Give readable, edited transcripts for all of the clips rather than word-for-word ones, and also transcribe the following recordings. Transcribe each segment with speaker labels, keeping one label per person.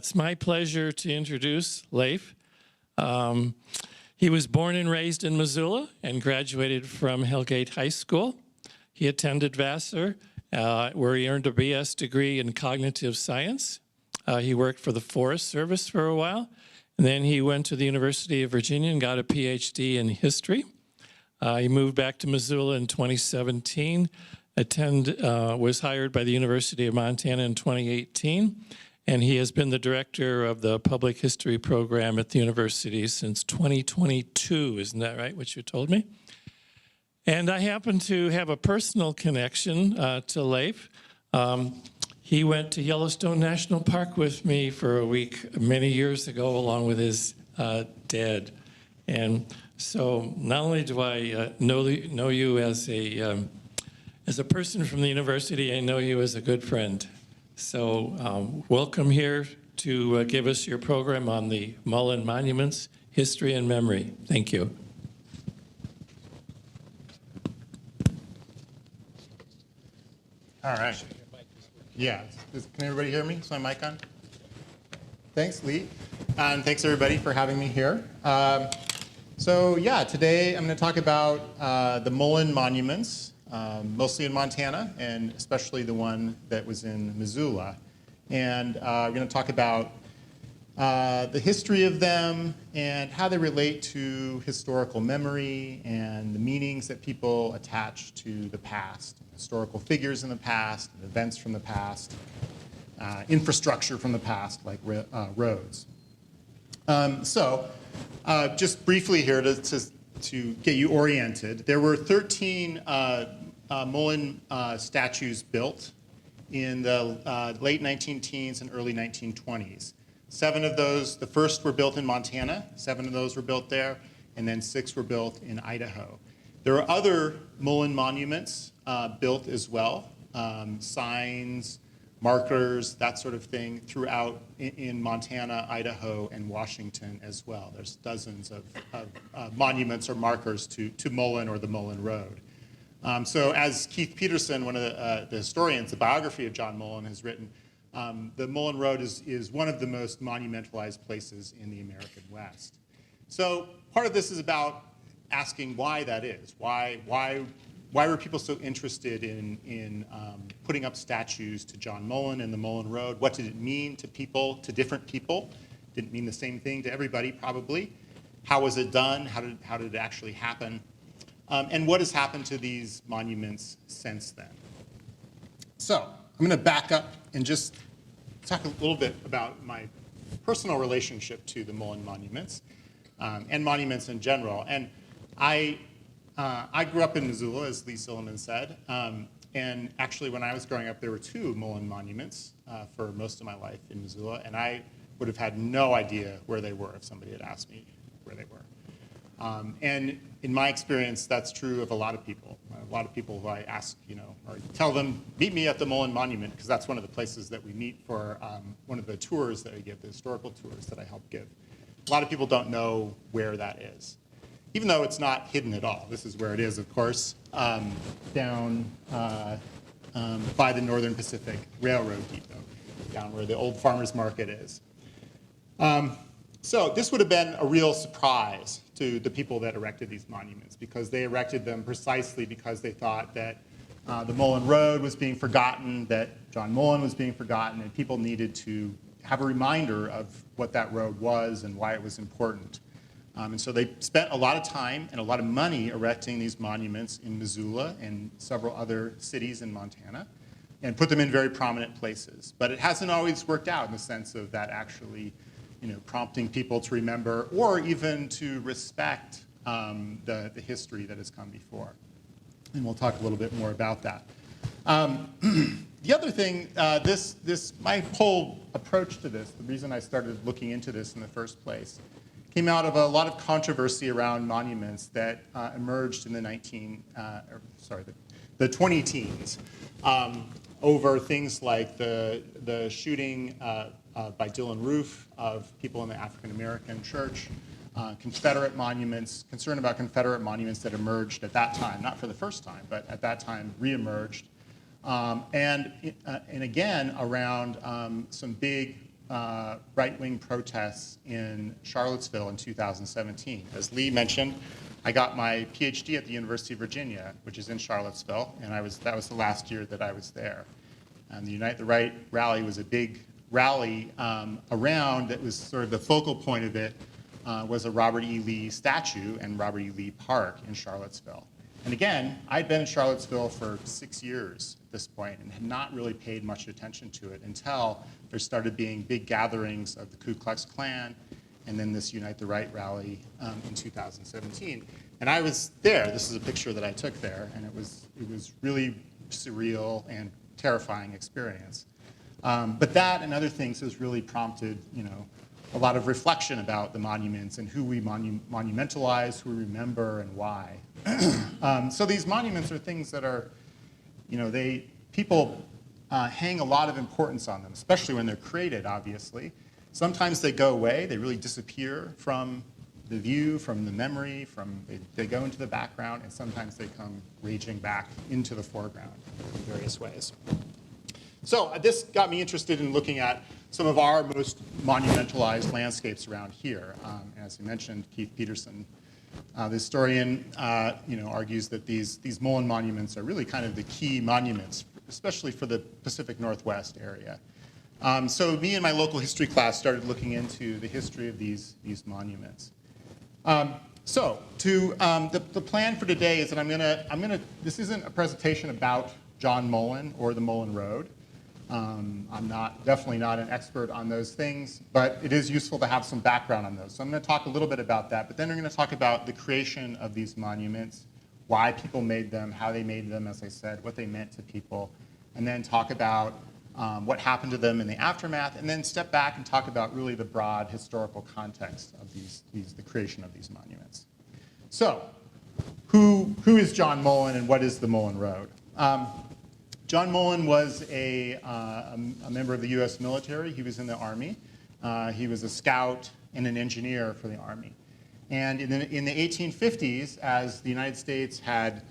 Speaker 1: it's my pleasure to introduce Leif. He was born and raised in Missoula and graduated from Hellgate High School. He attended Vassar, where he earned a BS degree in cognitive science. He worked for the Forest Service for a while, and then he went to the University of Virginia and got a PhD in history. He moved back to Missoula in 2017, was hired by the University of Montana in 2018, and he has been the director of the public history program at the university since 2022. Isn't that right, what you told me? And I happen to have a personal connection to Leif. He went to Yellowstone National Park with me for a week many years ago, along with his dad. And so not only do I know you as a person from the university, I know you as a good friend. So welcome here to give us your program on the Mullan Monuments, History and Memory. Thank you.
Speaker 2: All right. Yeah. Can everybody hear me? Is my mic on? Thanks, Lee. And thanks, everybody, for having me here. So yeah, today I'm going to talk about the Mullan monuments, mostly in Montana, and especially the one that was in Missoula. And we're going to talk about the history of them and how they relate to historical memory and the meanings that people attach to the past, historical figures in the past, events from the past, infrastructure from the past, like roads. Just briefly here to get you oriented, there were 13 Mullan statues built in the late 19-teens and early 1920s. 7 of those, the first were built in Montana, 7 of those were built there, and then 6 were built in Idaho. There are other Mullan monuments built as well, signs, markers, that sort of thing, throughout in Montana, Idaho, and Washington as well. There's dozens of monuments or markers to Mullan or the Mullan Road. So as Keith Peterson, one of the historians, the biography of John Mullan, has written, the Mullan Road is one of the most monumentalized places in the American West. So part of this is about asking why that is. Why were people so interested in putting up statues to John Mullan and the Mullan Road? What did it mean to people, to different people? Didn't mean the same thing to everybody, probably. How was it done? How did it actually happen? And what has happened to these monuments since then? So I'm going to back up and just talk a little bit about my personal relationship to the Mullan monuments and monuments in general. And I grew up in Missoula, as Lee Silliman said, and actually when I was growing up, there were 2 Mullan monuments for most of my life in Missoula, and I would have had no idea where they were if somebody had asked me where they were. And in my experience, that's true of a lot of people. A lot of people who I ask, or tell them, meet me at the Mullan Monument, because that's one of the places that we meet for one of the tours that I give, the historical tours that I help give. A lot of people don't know where that is, even though it's not hidden at all. This is where it is, of course, down by the Northern Pacific Railroad Depot, down where the old farmers market is. So this would have been a real surprise to the people that erected these monuments, because they erected them precisely because they thought that the Mullan Road was being forgotten, that John Mullan was being forgotten, and people needed to have a reminder of what that road was and why it was important. And so they spent a lot of time and a lot of money erecting these monuments in Missoula and several other cities in Montana, and put them in very prominent places. But it hasn't always worked out in the sense of that actually prompting people to remember or even to respect the history that has come before. And we'll talk a little bit more about that. The other thing, my whole approach to this, the reason I started looking into this in the first place, came out of a lot of controversy around monuments that emerged in the 20-teens over things like the shooting by Dylan Roof of people in the African American church, Confederate monuments, concern about Confederate monuments that emerged at that time, not for the first time, but at that time reemerged, and again around some big right-wing protests in Charlottesville in 2017. As Lee mentioned, I got my PhD at the University of Virginia, which is in Charlottesville, and that was the last year that I was there. And the Unite the Right rally was a big rally around that was sort of the focal point of it was a Robert E. Lee statue and Robert E. Lee Park in Charlottesville. And again, I'd been in Charlottesville for 6 years at this point and had not really paid much attention to it until there started being big gatherings of the Ku Klux Klan and then this Unite the Right rally in 2017. And I was there. This is a picture that I took there, and it was really surreal and terrifying experience. But that and other things has really prompted, a lot of reflection about the monuments and who we monumentalize, who we remember, and why. So these monuments are things that are, people hang a lot of importance on them, especially when they're created, obviously. Sometimes they go away, they really disappear from the view, from the memory, they go into the background, and sometimes they come raging back into the foreground in various ways. So this got me interested in looking at some of our most monumentalized landscapes around here. As I mentioned, Keith Peterson, the historian, argues that these Mullan monuments are really kind of the key monuments, especially for the Pacific Northwest area. So me and my local history class started looking into the history of these monuments. The plan for today is that this isn't a presentation about John Mullan or the Mullan Road. I'm definitely not an expert on those things, but it is useful to have some background on those. So I'm going to talk a little bit about that, but then we're going to talk about the creation of these monuments, why people made them, how they made them, as I said, what they meant to people, and then talk about what happened to them in the aftermath, and then step back and talk about really the broad historical context of the creation of these monuments. So, who is John Mullan and what is the Mullan Road? John Mullan was a member of the U.S. military. He was in the Army. He was a scout and an engineer for the Army. And in the 1850s, as the United States had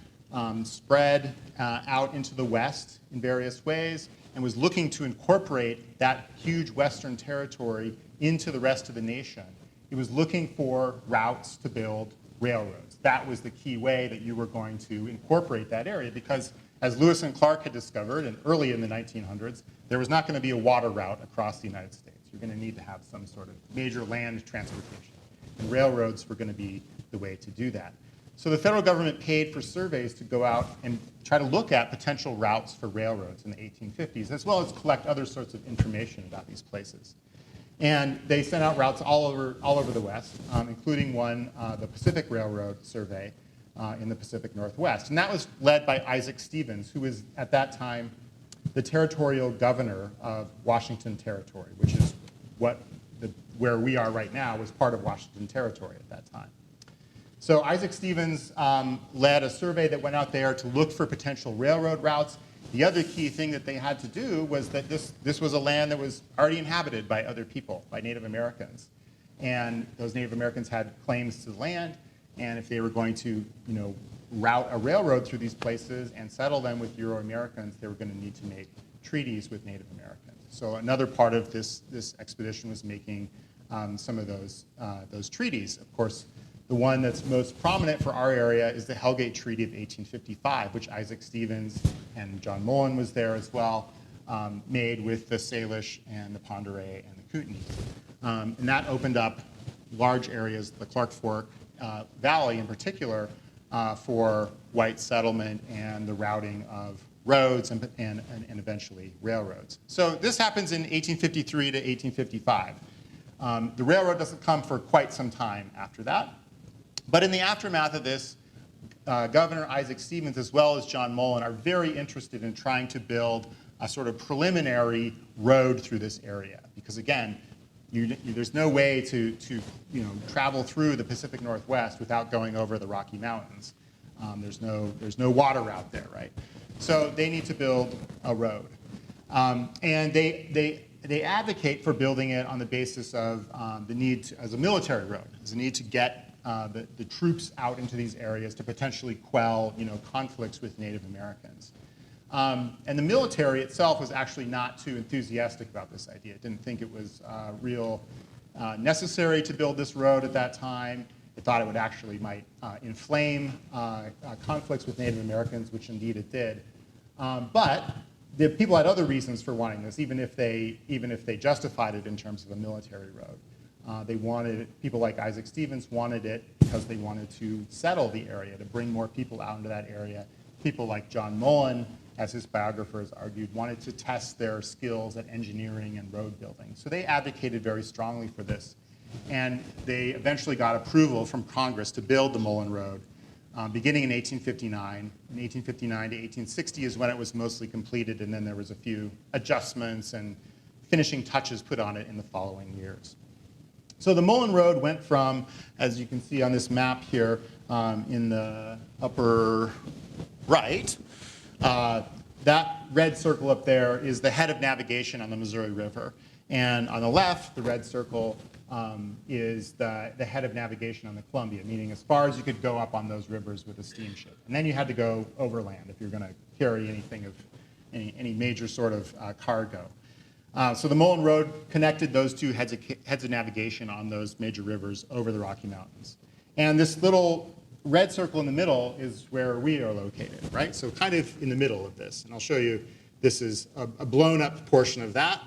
Speaker 2: spread out into the West in various ways and was looking to incorporate that huge Western territory into the rest of the nation, he was looking for routes to build railroads. That was the key way that you were going to incorporate that area, because as Lewis and Clark had discovered, and early in the 1900s, there was not going to be a water route across the United States. You're going to need to have some sort of major land transportation. And railroads were going to be the way to do that. So the federal government paid for surveys to go out and try to look at potential routes for railroads in the 1850s, as well as collect other sorts of information about these places. And they sent out routes all over the West, including one, the Pacific Railroad survey, in the Pacific Northwest. And that was led by Isaac Stevens, who was at that time the territorial governor of Washington Territory, which is where we are right now, was part of Washington Territory at that time. So Isaac Stevens led a survey that went out there to look for potential railroad routes. The other key thing that they had to do was that this was a land that was already inhabited by other people, by Native Americans. And those Native Americans had claims to the land. And if they were going to, route a railroad through these places and settle them with Euro-Americans, they were going to need to make treaties with Native Americans. So another part of this expedition was making some of those treaties. Of course, the one that's most prominent for our area is the Hellgate Treaty of 1855, which Isaac Stevens and John Mullan was there as well, made with the Salish and the Pend Oreille and the Kootenays. And that opened up large areas, the Clark Fork Valley in particular, for white settlement and the routing of roads and eventually railroads. So this happens in 1853 to 1855. The railroad doesn't come for quite some time after that. But in the aftermath of this, Governor Isaac Stevens, as well as John Mullan, are very interested in trying to build a sort of preliminary road through this area. Because again, there's no way to travel through the Pacific Northwest without going over the Rocky Mountains. There's no water route there, right? So they need to build a road. And they advocate for building it on the basis of the need as a military road, as a need to get the troops out into these areas to potentially quell conflicts with Native Americans. And the military itself was actually not too enthusiastic about this idea. It didn't think it was real necessary to build this road at that time. It thought it would actually might inflame conflicts with Native Americans, which indeed it did. But the people had other reasons for wanting this, even if they justified it in terms of a military road. They wanted it, people like Isaac Stevens wanted it because they wanted to settle the area, to bring more people out into that area. People like John Mullan, as his biographers argued, wanted to test their skills at engineering and road building. So they advocated very strongly for this. And they eventually got approval from Congress to build the Mullan Road, beginning in 1859. In 1859 to 1860 is when it was mostly completed, and then there was a few adjustments and finishing touches put on it in the following years. So the Mullan Road went from, as you can see on this map here, in the upper right, that red circle up there is the head of navigation on the Missouri River. And on the left, the red circle is the head of navigation on the Columbia, meaning as far as you could go up on those rivers with a steamship. And then you had to go overland if you're going to carry anything of any major sort of cargo. So the Mullan Road connected those two heads of navigation on those major rivers over the Rocky Mountains. And this little red circle in the middle is where we are located, right? So kind of in the middle of this. And I'll show you, this is a blown up portion of that.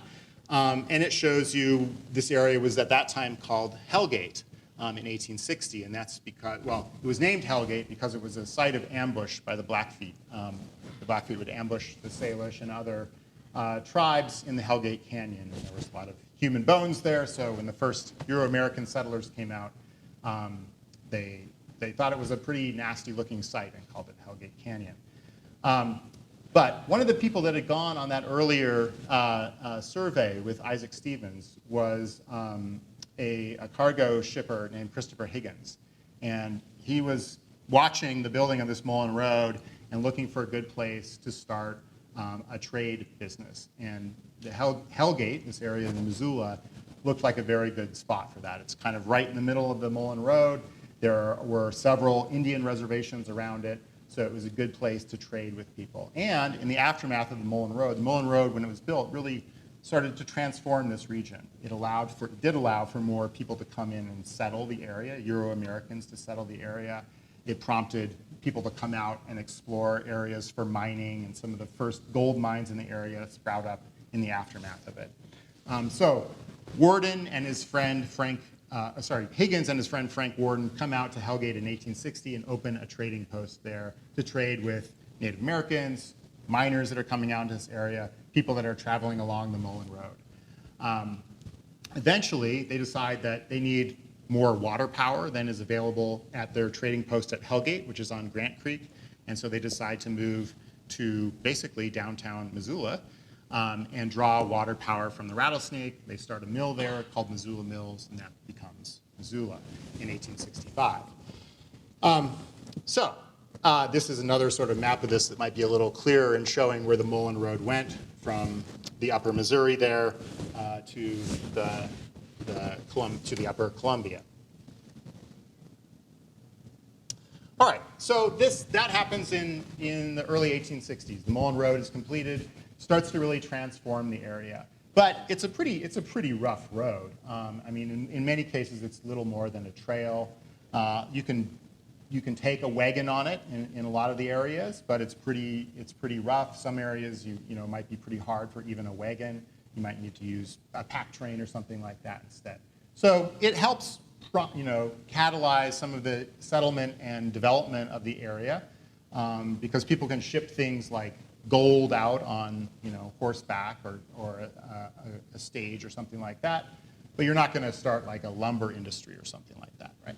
Speaker 2: And it shows you this area was at that time called Hellgate in 1860. And that's because, well, it was named Hellgate because it was a site of ambush by the Blackfeet. The Blackfeet would ambush the Salish and other tribes in the Hellgate Canyon. And there was a lot of human bones there. So when the first Euro-American settlers came out, they thought it was a pretty nasty looking site and called it Hellgate Canyon. But one of the people that had gone on that earlier survey with Isaac Stevens was a cargo shipper named Christopher Higgins. And he was watching the building of this Mullan Road and looking for a good place to start a trade business. And the Hellgate, this area in Missoula, looked like a very good spot for that. It's kind of right in the middle of the Mullan Road. There were several Indian reservations around it, so it was a good place to trade with people. And in the aftermath of the Mullan Road, when it was built, really started to transform this region. It did allow for more people to come in and settle the area, Euro-Americans to settle the area. It prompted people to come out and explore areas for mining, and some of the first gold mines in the area sprout up in the aftermath of it. So Higgins and his friend Frank Worden come out to Hellgate in 1860 and open a trading post there to trade with Native Americans, miners that are coming out into this area, people that are traveling along the Mullan Road. Eventually, they decide that they need more water power than is available at their trading post at Hellgate, which is on Grant Creek, and so they decide to move to basically downtown Missoula and draw water power from the Rattlesnake. They start a mill there called Missoula Mills, and that becomes Missoula in 1865. This is another sort of map of this that might be a little clearer in showing where the Mullan Road went from the upper Missouri there to the upper Columbia. All right, so that happens in the early 1860s. The Mullan Road is completed, starts to really transform the area. But it's a pretty rough road. I mean, in many cases, it's little more than a trail. You can take a wagon on it in a lot of the areas, but it's pretty rough. Some areas might be pretty hard for even a wagon. You might need to use a pack train or something like that instead. So it helps catalyze some of the settlement and development of the area because people can ship things like gold out on horseback or a stage or something like that, but you're not going to start like a lumber industry or something like that, right?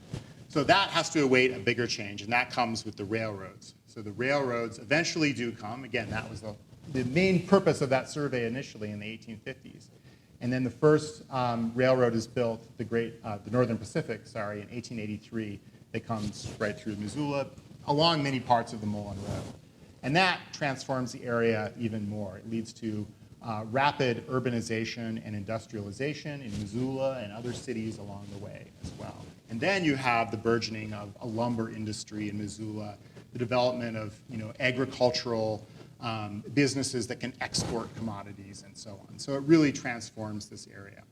Speaker 2: So that has to await a bigger change, and that comes with the railroads. So the railroads eventually do come. Again, that was the main purpose of that survey initially in the 1850s. And then the first railroad is built, the Northern Pacific, in 1883. That comes right through Missoula, along many parts of the Mullan Road. And that transforms the area even more. It leads to rapid urbanization and industrialization in Missoula and other cities along the way as well. And then you have the burgeoning of a lumber industry in Missoula, the development of agricultural businesses that can export commodities and so on. So it really transforms this area.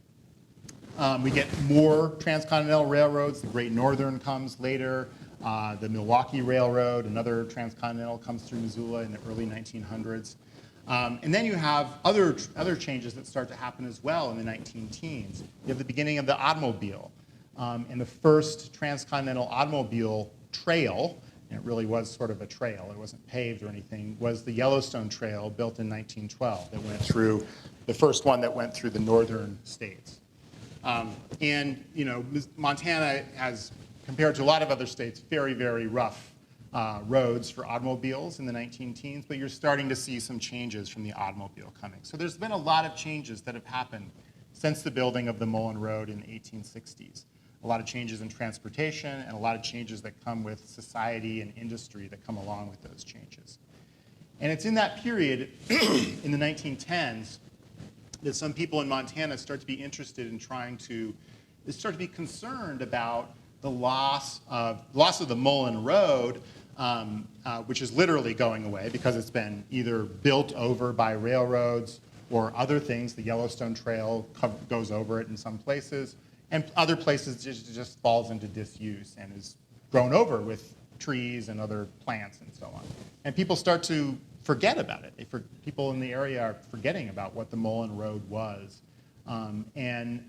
Speaker 2: We get more transcontinental railroads. The Great Northern comes later. The Milwaukee Railroad, another transcontinental, comes through Missoula in the early 1900s. And then you have other changes that start to happen as well in the 19-teens. You have the beginning of the automobile. And the first transcontinental automobile trail, and it really was sort of a trail, it wasn't paved or anything, was the Yellowstone Trail, built in 1912, that went through, the first one that went through the northern states. And you know, Montana has, compared to a lot of other states, very, very rough roads for automobiles in the 19-teens, but you're starting to see some changes from the automobile coming. So there's been a lot of changes that have happened since the building of the Mullan Road in the 1860s. A lot of changes in transportation and a lot of changes that come with society and industry that come along with those changes. And it's in that period, in the 1910s, that some people in Montana start to be interested in start to be concerned about the loss of the Mullan Road, which is literally going away because it's been either built over by railroads or other things. The Yellowstone Trail goes over it in some places, and other places just falls into disuse and is grown over with trees and other plants and so on. And people start to forget about it. People in the area are forgetting about what the Mullan Road was. And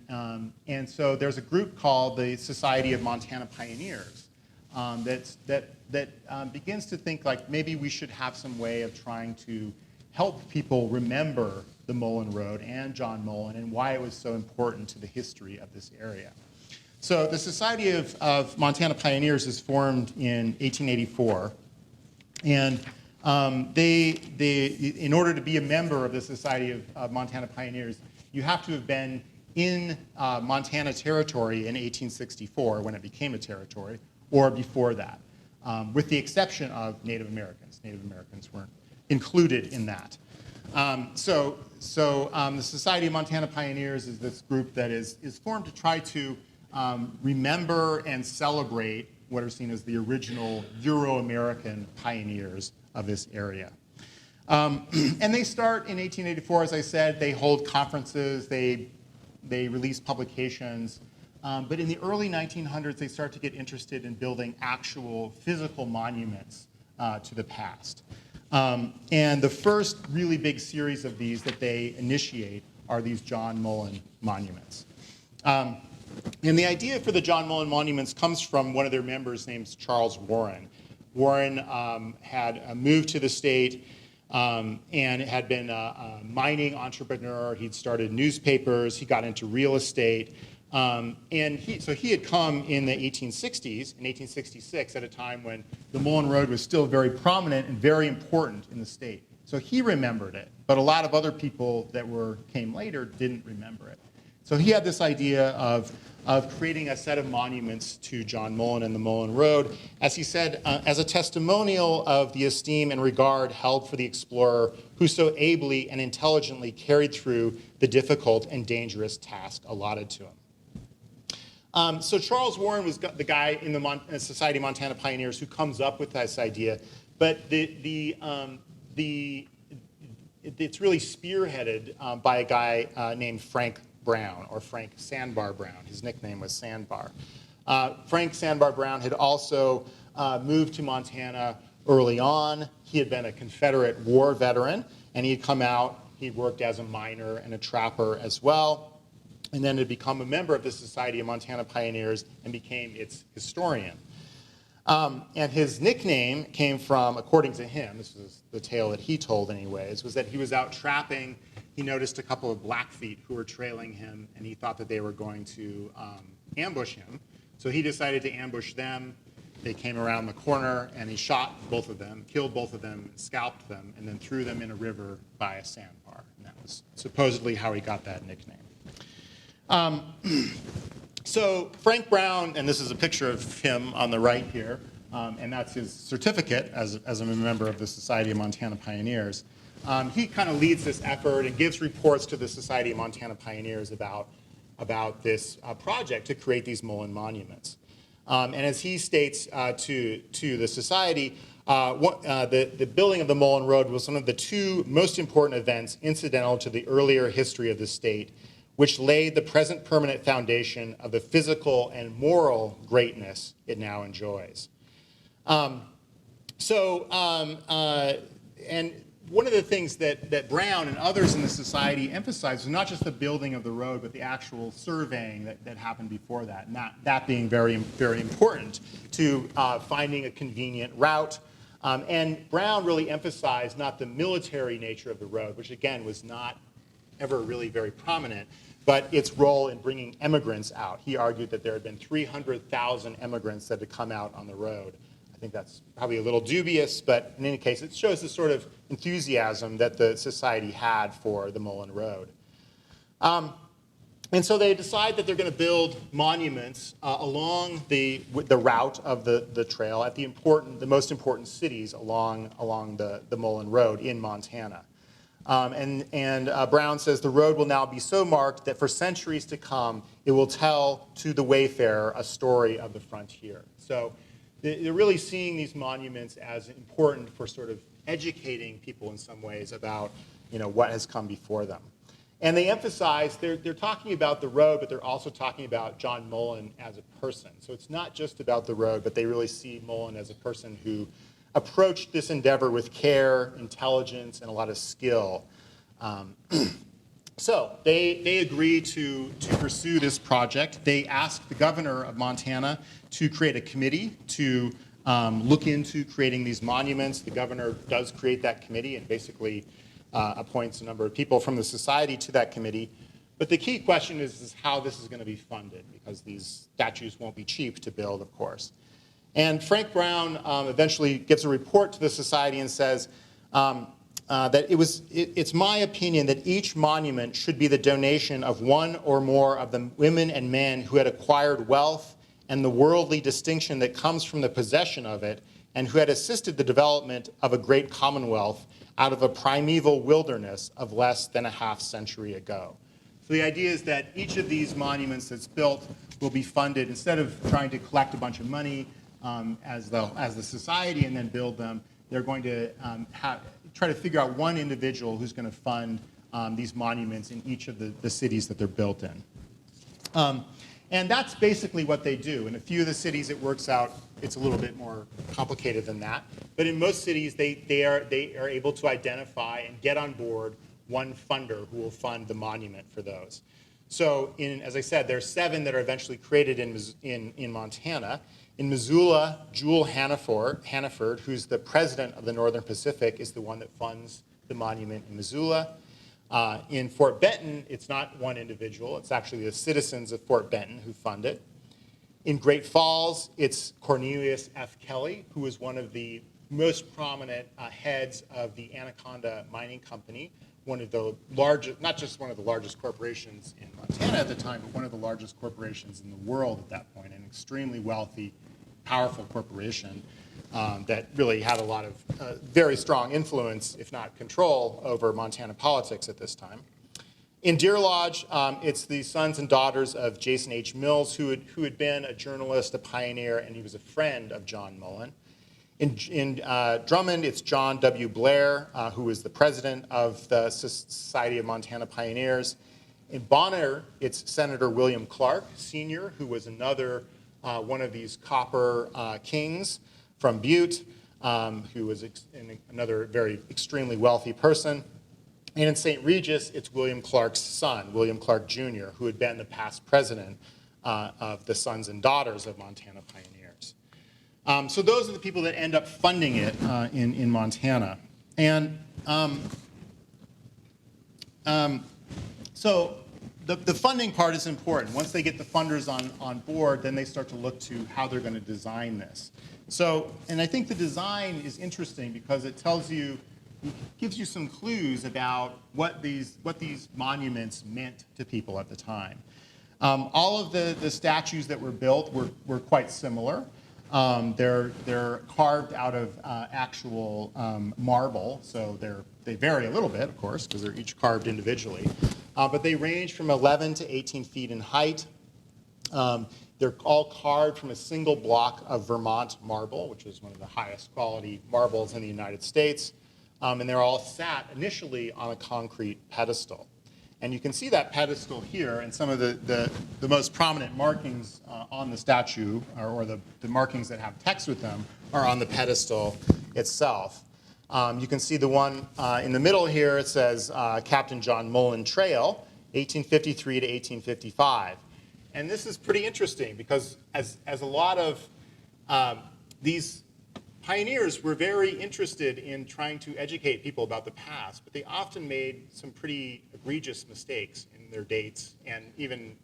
Speaker 2: so there's a group called the Society of Montana Pioneers that begins to think like maybe we should have some way of trying to help people remember the Mullan Road and John Mullan and why it was so important to the history of this area. So the Society of Montana Pioneers is formed in 1884. And in order to be a member of the Society of Montana Pioneers, you have to have been in Montana Territory in 1864 when it became a territory, or before that, with the exception of Native Americans. Native Americans weren't included in that. So the Society of Montana Pioneers is this group that is formed to try to remember and celebrate what are seen as the original Euro-American pioneers of this area. And they start in 1884, as I said. They hold conferences, they release publications. But in the early 1900s, they start to get interested in building actual physical monuments to the past. And the first really big series of these that they initiate are these John Mullan monuments. And the idea for the John Mullan monuments comes from one of their members named Charles Warren. Warren had moved to the state and had been a mining entrepreneur. He'd started newspapers. He got into real estate. So he had come in the 1860s, in 1866, at a time when the Mullan Road was still very prominent and very important in the state. So he remembered it, but a lot of other people that came later didn't remember it. So he had this idea of creating a set of monuments to John Mullan and the Mullan Road, as he said, as a testimonial of the esteem and regard held for the explorer who so ably and intelligently carried through the difficult and dangerous task allotted to him. So Charles Warren was the guy in the Society of Montana Pioneers who comes up with this idea, but it's really spearheaded by a guy named Frank Brown, or Frank Sandbar Brown. His nickname was Sandbar. Frank Sandbar Brown had also moved to Montana early on. He had been a Confederate war veteran, and he had come out. He worked as a miner and a trapper as well, and then had become a member of the Society of Montana Pioneers and became its historian. And his nickname came from, according to him, this was the tale that he told anyways, was that he was out trapping. He noticed a couple of Blackfeet who were trailing him, and he thought that they were going to ambush him. So he decided to ambush them. They came around the corner, and he shot both of them, killed both of them, scalped them, and then threw them in a river by a sandbar. And that was supposedly how he got that nickname. So Frank Brown, and this is a picture of him on the right here, and that's his certificate as a member of the Society of Montana Pioneers. He kind of leads this effort and gives reports to the Society of Montana Pioneers about this project to create these Mullan monuments. And as he states to the Society, The building of the Mullan Road was one of the two most important events incidental to the earlier history of the state, which laid the present permanent foundation of the physical and moral greatness it now enjoys. And one of the things that Brown and others in the society emphasized was not just the building of the road, but the actual surveying that happened before that, and that being very, very important to finding a convenient route. And Brown really emphasized not the military nature of the road, which again was not ever really very prominent, but its role in bringing immigrants out. He argued that there had been 300,000 immigrants that had come out on the road. I think that's probably a little dubious, but in any case, it shows the sort of enthusiasm that the society had for the Mullan Road. And so they decide that they're going to build monuments along the route of the trail at the most important cities along the Mullan Road in Montana. Brown says the road will now be so marked that for centuries to come, it will tell to the wayfarer a story of the frontier. So they're really seeing these monuments as important for sort of educating people in some ways about, what has come before them. And they emphasize, they're talking about the road, but they're also talking about John Mullan as a person. So it's not just about the road, but they really see Mullan as a person who approached this endeavor with care, intelligence, and a lot of skill. So they agree to pursue this project. They asked the governor of Montana to create a committee to look into creating these monuments. The governor does create that committee and basically appoints a number of people from the society to that committee. But the key question is how this is going to be funded, because these statues won't be cheap to build, of course. And Frank Brown eventually gives a report to the society and says that it's my opinion that each monument should be the donation of one or more of the women and men who had acquired wealth and the worldly distinction that comes from the possession of it, and who had assisted the development of a great commonwealth out of a primeval wilderness of less than a half-century ago. So the idea is that each of these monuments that's built will be funded, instead of trying to collect a bunch of money as the society and then build them, they're going to try to figure out one individual who's going to fund these monuments in each of the cities that they're built in. And that's basically what they do. In a few of the cities it works out, it's a little bit more complicated than that. But in most cities, they are able to identify and get on board one funder who will fund the monument for those. So as I said, there are 7 that are eventually created in Montana. In Missoula, Jewel Hannaford, who's the president of the Northern Pacific, is the one that funds the monument in Missoula. In Fort Benton, it's not one individual. It's actually the citizens of Fort Benton who fund it. In Great Falls, it's Cornelius F. Kelly, who was one of the most prominent heads of the Anaconda Mining Company, one of the largest, not just one of the largest corporations in Montana at the time, but one of the largest corporations in the world at that point, an extremely wealthy, powerful corporation that really had a lot of very strong influence, if not control, over Montana politics at this time. In Deer Lodge, it's the sons and daughters of Jason H. Mills, who had been a journalist, a pioneer, and he was a friend of John Mullan. In Drummond, it's John W. Blair, who was the president of the Society of Montana Pioneers. In Bonner, it's Senator William Clark, Sr., who was another one of these copper kings from Butte, who was another very extremely wealthy person. And in St. Regis, it's William Clark's son, William Clark Jr., who had been the past president of the Sons and Daughters of Montana Pioneers. So those are the people that end up funding it in Montana. And so the funding part is important. Once they get the funders on board, then they start to look to how they're going to design this. So, and I think the design is interesting because it tells you, gives you some clues about what these monuments meant to people at the time. All of the statues that were built were quite similar. They're carved out of actual marble, so they vary a little bit, of course, because they're each carved individually. But they range from 11 to 18 feet in height. They're all carved from a single block of Vermont marble, which is one of the highest quality marbles in the United States. And they're all sat initially on a concrete pedestal. And you can see that pedestal here, and some of the most prominent markings on the statue, or the markings that have text with them, are on the pedestal itself. You can see the one in the middle here. It says Captain John Mullan Trail, 1853 to 1855. And this is pretty interesting because as a lot of these pioneers were very interested in trying to educate people about the past, but they often made some pretty egregious mistakes in their dates and even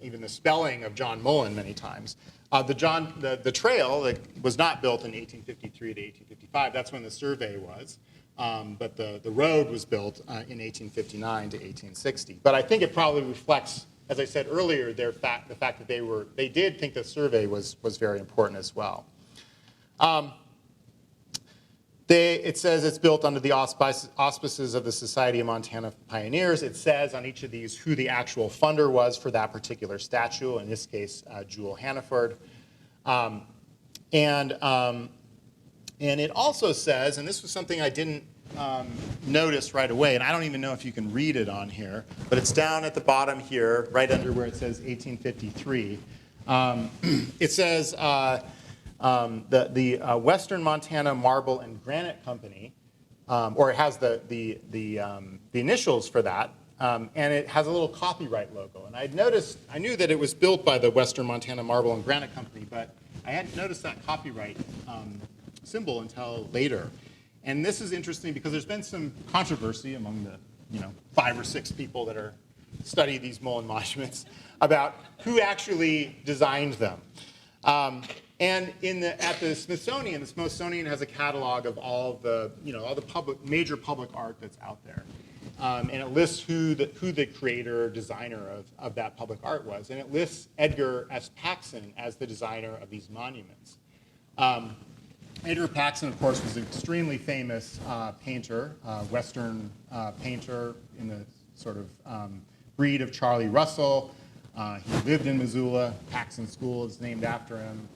Speaker 2: the spelling of John Mullan many times. The trail that was not built in 1853 to 1855. That's when the survey was. But the road was built in 1859 to 1860. But I think it probably reflects, as I said earlier, the fact that they did think the survey was very important as well. It says it's built under the auspices of the Society of Montana Pioneers. It says on each of these who the actual funder was for that particular statue, in this case, Jewel Hannaford. And it also says, and this was something I didn't notice right away, and I don't even know if you can read it on here, but it's down at the bottom here, right under where it says 1853. It says, the Western Montana Marble and Granite Company, or it has the initials for that, and it has a little copyright logo. And I knew that it was built by the Western Montana Marble and Granite Company, but I hadn't noticed that copyright symbol until later. And this is interesting because there's been some controversy among the 5 or 6 people that study these Mullan monuments about who actually designed them. And at the Smithsonian has a catalog of all the major public art that's out there, and it lists who the creator, designer of that public art was, and it lists Edgar S. Paxson as the designer of these monuments. Edgar Paxson, of course, was an extremely famous painter, Western painter in the sort of breed of Charlie Russell. He lived in Missoula. Paxson School is named after him.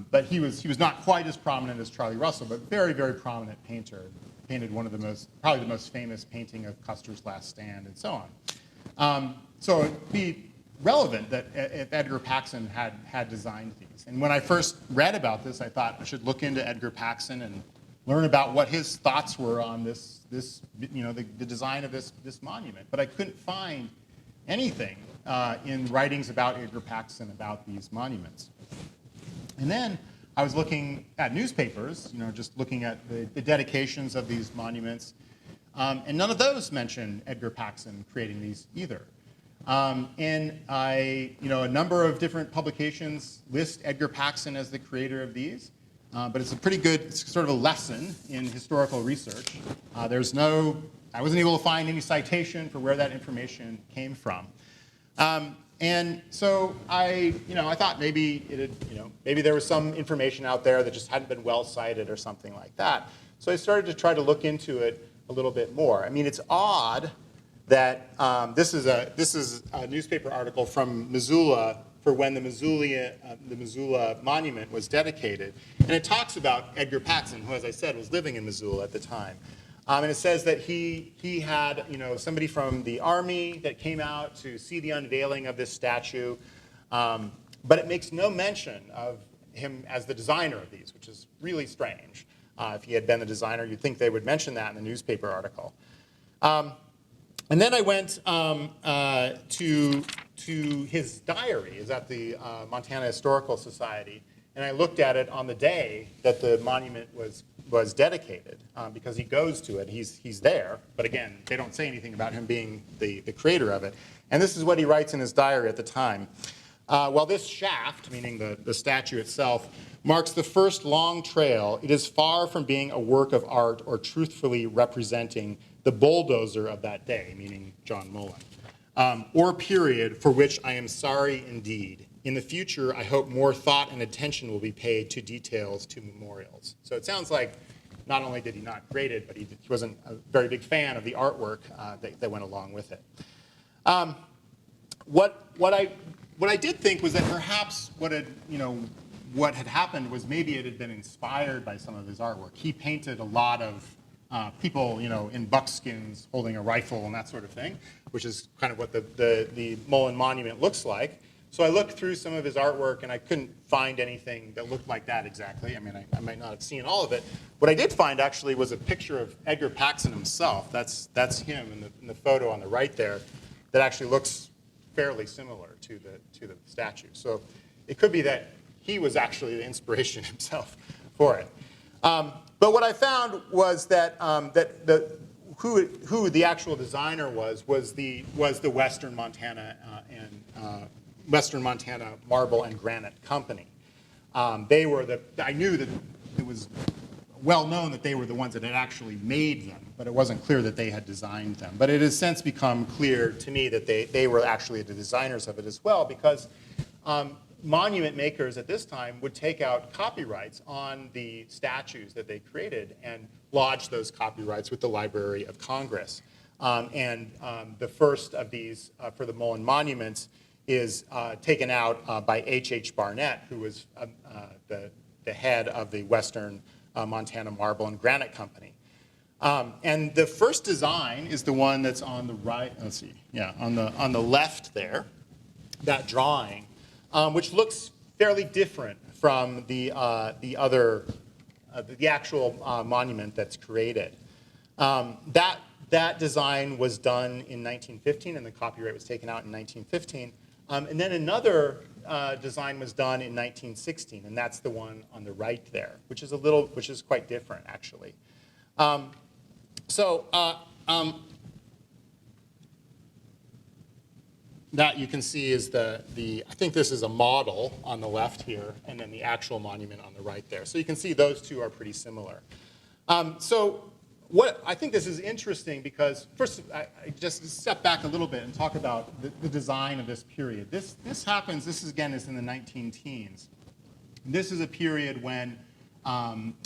Speaker 2: But he was not quite as prominent as Charlie Russell, but very, very prominent painter. Painted one of probably the most famous painting of Custer's Last Stand, and so on. So it'd be relevant that if Edgar Paxson had designed these. And when I first read about this, I thought I should look into Edgar Paxson and learn about what his thoughts were on the design of this monument. But I couldn't find anything in writings about Edgar Paxson about these monuments. And then I was looking at newspapers, just looking at the dedications of these monuments, and none of those mention Edgar Paxson creating these either. And a number of different publications list Edgar Paxson as the creator of these, but it's a pretty good sort of a lesson in historical research. I wasn't able to find any citation for where that information came from. And so I thought maybe maybe there was some information out there that just hadn't been well cited or something like that. So I started to try to look into it a little bit more. I mean, it's odd that this is a newspaper article from Missoula for when the Missoula monument was dedicated, and it talks about Edgar Paxson, who, as I said, was living in Missoula at the time. And it says that he had somebody from the Army that came out to see the unveiling of this statue, but it makes no mention of him as the designer of these, which is really strange. If he had been the designer, you'd think they would mention that in the newspaper article. And then I went to his diary. Is at the Montana Historical Society, and I looked at it on the day that the monument was dedicated, because he goes to it. He's there, but again, they don't say anything about him being the creator of it. And this is what he writes in his diary at the time. While this shaft, meaning the statue itself, marks the first long trail, it is far from being a work of art or truthfully representing the bulldozer of that day, meaning John Mullan, or period for which I am sorry indeed. In the future, I hope more thought and attention will be paid to details, to memorials. So it sounds like not only did he not create it, but he wasn't a very big fan of the artwork that went along with it. What I what I did think was that perhaps what had happened was maybe it had been inspired by some of his artwork. He painted a lot of people, in buckskins holding a rifle and that sort of thing, which is kind of what the Mullan Monument looks like. So I looked through some of his artwork, and I couldn't find anything that looked like that exactly. I mean, I might not have seen all of it. What I did find, actually, was a picture of Edgar Paxson himself. That's him in the photo on the right there that actually looks fairly similar to the statue. So it could be that he was actually the inspiration himself for it. But what I found was that, who the actual designer was the Western Montana Western Montana Marble and Granite Company. I knew that it was well known that they were the ones that had actually made them, but it wasn't clear that they had designed them. But it has since become clear to me that they were actually the designers of it as well, because monument makers at this time would take out copyrights on the statues that they created and lodge those copyrights with the Library of Congress. The first of these for the Mullan monuments is taken out by H.H. Barnett, who was the head of the Western Montana Marble and Granite Company. And the first design is the one that's on the right. Let's see, yeah, on the left there, that drawing, which looks fairly different from the actual monument that's created. That design was done in 1915, and the copyright was taken out in 1915. And then another design was done in 1916, and that's the one on the right there, which is quite different, actually. That you can see is I think this is a model on the left here, and then the actual monument on the right there. So you can see those two are pretty similar. I think this is interesting because, first, I just step back a little bit and talk about the design of this period. This is in the 19-teens. This is a period when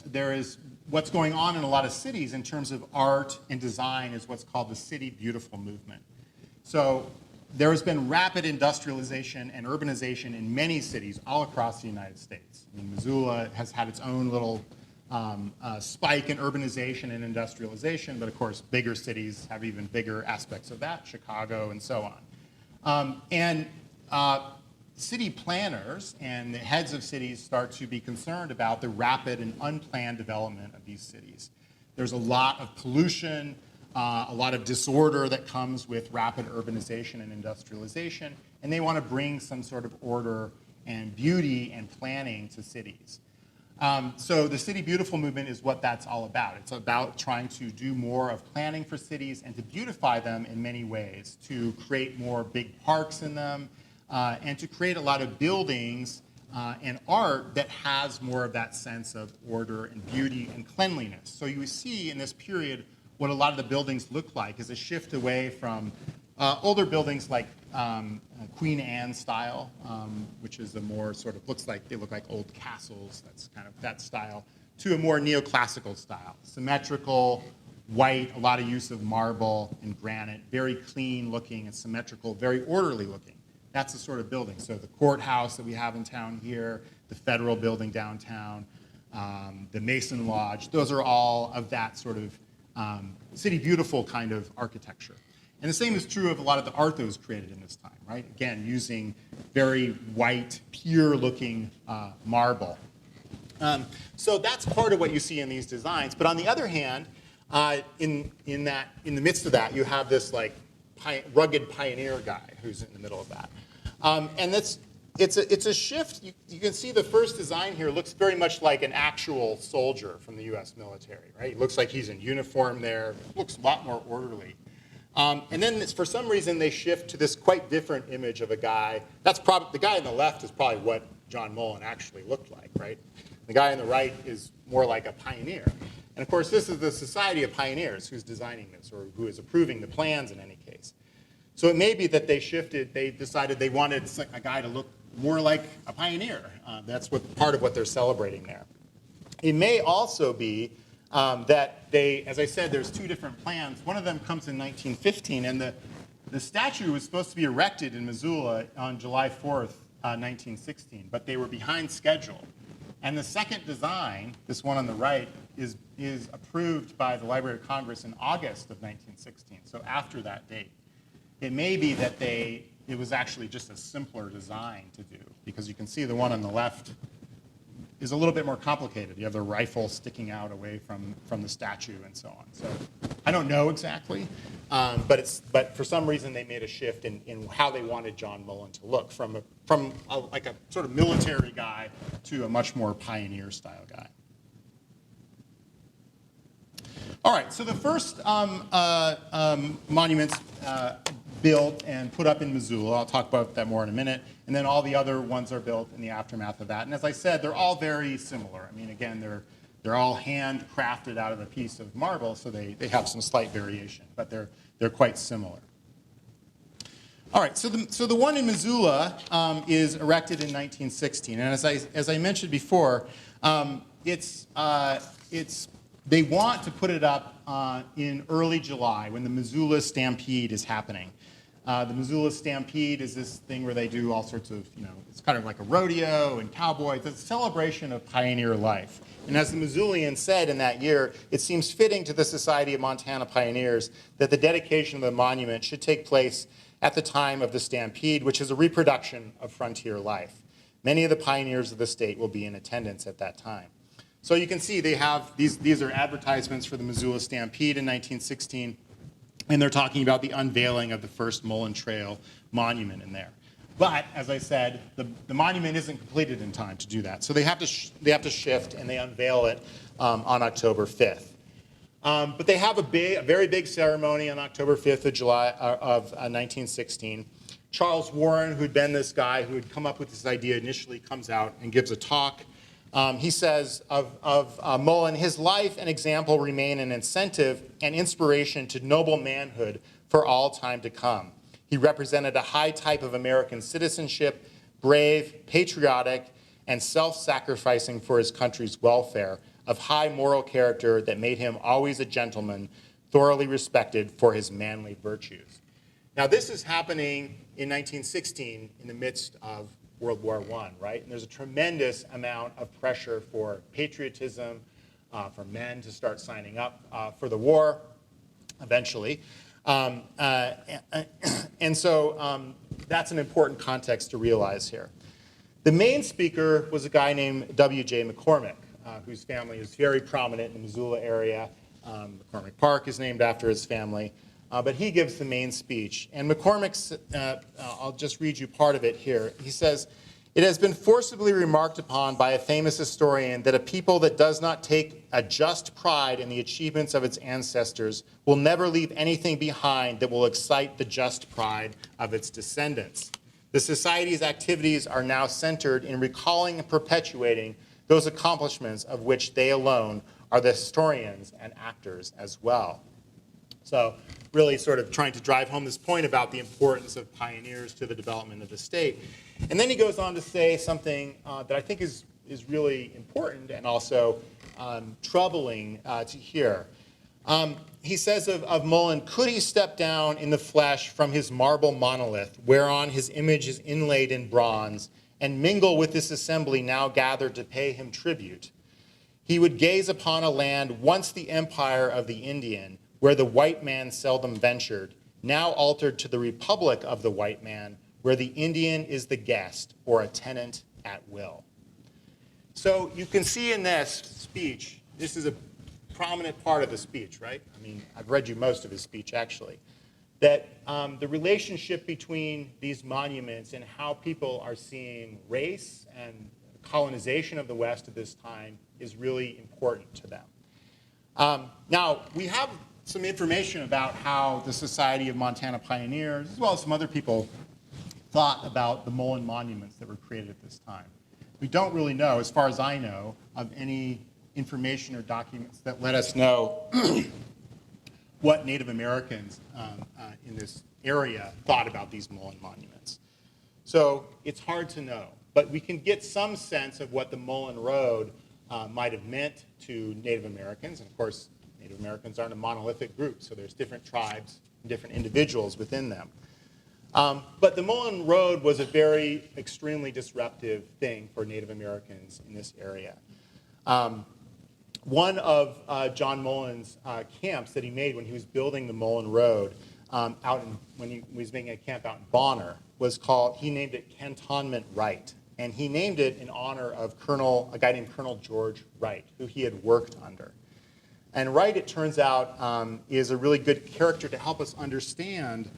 Speaker 2: there is what's going on in a lot of cities in terms of art and design is what's called the City Beautiful movement. So there has been rapid industrialization and urbanization in many cities all across the United States. I mean, Missoula has had its own little spike in urbanization and industrialization, but of course bigger cities have even bigger aspects of that, Chicago and so on. City planners and the heads of cities start to be concerned about the rapid and unplanned development of these cities. There's a lot of pollution, a lot of disorder that comes with rapid urbanization and industrialization, and they want to bring some sort of order and beauty and planning to cities. So the City Beautiful movement is what that's all about. It's about trying to do more of planning for cities and to beautify them in many ways, to create more big parks in them, and to create a lot of buildings and art that has more of that sense of order and beauty and cleanliness. So you see in this period what a lot of the buildings look like is a shift away from older buildings like Queen Anne style, which is a more sort of they look like old castles, that's kind of that style, to a more neoclassical style. Symmetrical, white, a lot of use of marble and granite, very clean looking and symmetrical, very orderly looking. That's the sort of building. So the courthouse that we have in town here, the federal building downtown, the Mason Lodge, those are all of that sort of City Beautiful kind of architecture. And the same is true of a lot of the art that was created in this time, right? Again, using very white, pure-looking marble. So that's part of what you see in these designs. But on the other hand, in the midst of that, you have this like rugged pioneer guy who's in the middle of that. And it's a shift. You can see the first design here looks very much like an actual soldier from the U.S. military, right? It looks like he's in uniform there. It looks a lot more orderly. And then for some reason they shift to this quite different image of a guy. The guy on the left is probably what John Mullan actually looked like, right? The guy on the right is more like a pioneer. And of course, this is the Society of Pioneers who's designing this, or who is approving the plans in any case. So it may be that they decided they wanted a guy to look more like a pioneer. That's part of what they're celebrating there. It may also be that as I said, there's two different plans. One of them comes in 1915, and The statue was supposed to be erected in Missoula on July 4th, 1916, but they were behind schedule. And the second design, this one on the right, is approved by the Library of Congress in August of 1916, so after that date. It may be that it was actually just a simpler design to do, because you can see the one on the left is a little bit more complicated. You have the rifle sticking out away from the statue and so on. So I don't know exactly, but for some reason they made a shift in how they wanted John Mullan to look, from like a sort of military guy to a much more pioneer style guy. All right, so the first monuments built and put up in Missoula. I'll talk about that more in a minute. And then all the other ones are built in the aftermath of that. And as I said, they're all very similar. I mean, again, they're all handcrafted out of a piece of marble, so they have some slight variation, but they're quite similar. All right, so the one in Missoula is erected in 1916. And as I mentioned before, they want to put it up in early July when the Missoula Stampede is happening. The Missoula Stampede is this thing where they do all sorts of, it's kind of like a rodeo and cowboys. It's a celebration of pioneer life. And as the Missoulian said in that year, it seems fitting to the Society of Montana Pioneers that the dedication of the monument should take place at the time of the Stampede, which is a reproduction of frontier life. Many of the pioneers of the state will be in attendance at that time. So you can see they have, these are advertisements for the Missoula Stampede in 1916, and they're talking about the unveiling of the first Mullan Trail monument in there. But, as I said, the monument isn't completed in time to do that. So they have to shift, and they unveil it on October 5th. But they have a very big ceremony on October 5th of July of 1916. Charles Warren, who'd been this guy who had come up with this idea initially, comes out and gives a talk. He says of Mullan, his life and example remain an incentive and inspiration to noble manhood for all time to come. He represented a high type of American citizenship, brave, patriotic, and self-sacrificing for his country's welfare, of high moral character that made him always a gentleman, thoroughly respected for his manly virtues. Now, this is happening in 1916 in the midst of World War I, right? And there's a tremendous amount of pressure for patriotism, for men to start signing up for the war eventually. And so that's an important context to realize here. The main speaker was a guy named W.J. McCormick, whose family is very prominent in the Missoula area. McCormick Park is named after his family. But he gives the main speech. And McCormick's, I'll just read you part of it here. He says, "It has been forcibly remarked upon by a famous historian that a people that does not take a just pride in the achievements of its ancestors will never leave anything behind that will excite the just pride of its descendants. The Society's activities are now centered in recalling and perpetuating those accomplishments of which they alone are the historians and actors as well." So really sort of trying to drive home this point about the importance of pioneers to the development of the state. And then he goes on to say something that I think is really important and also troubling to hear. He says of Mullan, "Could he step down in the flesh from his marble monolith, whereon his image is inlaid in bronze, and mingle with this assembly now gathered to pay him tribute, he would gaze upon a land once the empire of the Indian, where the white man seldom ventured, now altered to the republic of the white man, where the Indian is the guest or a tenant at will." So you can see in this speech, this is a prominent part of the speech, right? I mean, I've read you most of his speech, actually, that the relationship between these monuments and how people are seeing race and colonization of the West at this time is really important to them. Now, we have some information about how the Society of Montana Pioneers, as well as some other people, thought about the Mullan monuments that were created at this time. We don't really know, as far as I know, of any information or documents that let us know what Native Americans in this area thought about these Mullan monuments. So it's hard to know, but we can get some sense of what the Mullan Road might have meant to Native Americans. And of course, Native Americans aren't a monolithic group, so there's different tribes different individuals within them. But the Mullan Road was a very extremely disruptive thing for Native Americans in this area. One of John Mullan's camps that he made when he was building the Mullan Road when he was making a camp out in Bonner he named it Cantonment Wright. And he named it in honor of a guy named Colonel George Wright, who he had worked under. And Wright, it turns out, is a really good character to help us understand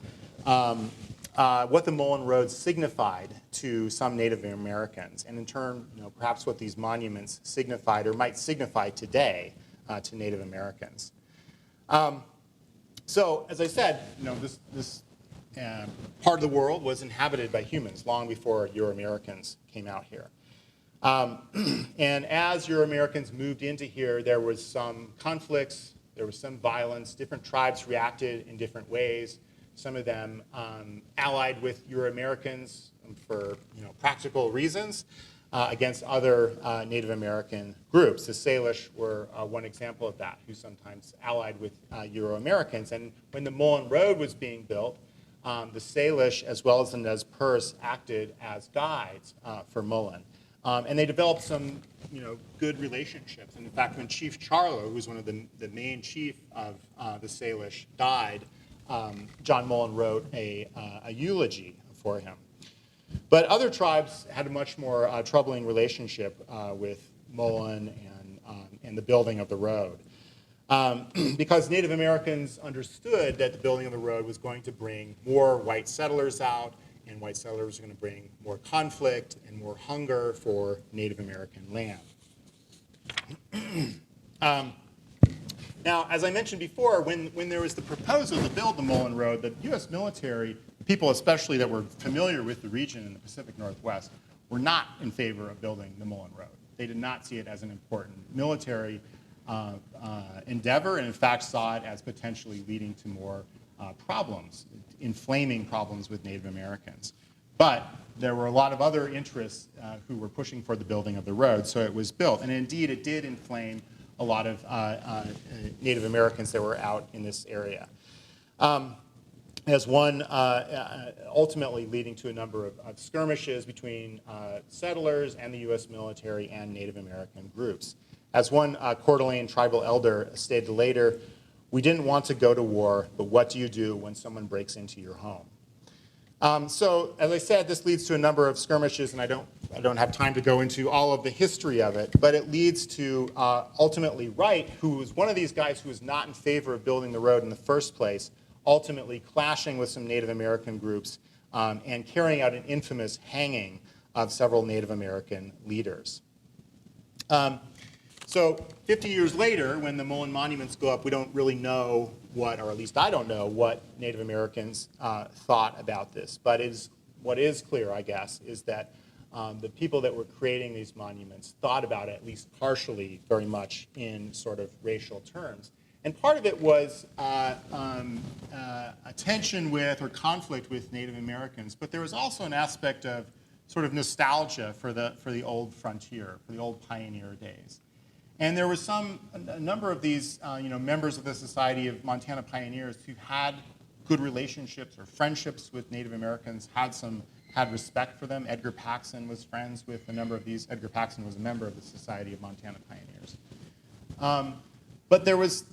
Speaker 2: what the Mullan Road signified to some Native Americans, and in turn, perhaps what these monuments signified or might signify today to Native Americans. So, as I said, this part of the world was inhabited by humans long before Euro-Americans came out here. And as Euro-Americans moved into here, there was some conflicts, there was some violence. Different tribes reacted in different ways. Some of them allied with Euro-Americans for practical reasons against other Native American groups. The Salish were one example of that, who sometimes allied with Euro-Americans. And when the Mullan Road was being built, the Salish, as well as the Nez Perce, acted as guides for Mullan. And they developed some good relationships. And in fact, when Chief Charlo, who was one of the main chief of the Salish, died, John Mullan wrote a eulogy for him. But other tribes had a much more troubling relationship with Mullan and the building of the road. Because Native Americans understood that the building of the road was going to bring more white settlers out, and white settlers were going to bring more conflict and more hunger for Native American land. Now, as I mentioned before, when there was the proposal to build the Mullan Road, the U.S. military, people especially that were familiar with the region in the Pacific Northwest, were not in favor of building the Mullan Road. They did not see it as an important military endeavor, and in fact saw it as potentially leading to more problems, inflaming problems with Native Americans. But there were a lot of other interests who were pushing for the building of the road, so it was built. And indeed, it did inflame a lot of Native Americans that were out in this area. As one ultimately leading to a number of skirmishes between settlers and the U.S. military and Native American groups. As one Coeur d'Alene tribal elder stated later, "We didn't want to go to war, but what do you do when someone breaks into your home?" So, as I said, this leads to a number of skirmishes, and I don't have time to go into all of the history of it, but it leads to ultimately Wright, who was one of these guys who was not in favor of building the road in the first place, ultimately clashing with some Native American groups and carrying out an infamous hanging of several Native American leaders. So 50 years later, when the Mullan monuments go up, we don't really know what, or at least I don't know, what Native Americans thought about this. But what is clear, I guess, is that the people that were creating these monuments thought about it, at least partially, very much in sort of racial terms. And part of it was a tension with or conflict with Native Americans, but there was also an aspect of sort of nostalgia for the old frontier, for the old pioneer days. And there was a number of these members of the Society of Montana Pioneers who had good relationships or friendships with Native Americans, had respect for them. Edgar Paxson was friends with a number of these. Edgar Paxson was a member of the Society of Montana Pioneers. But there was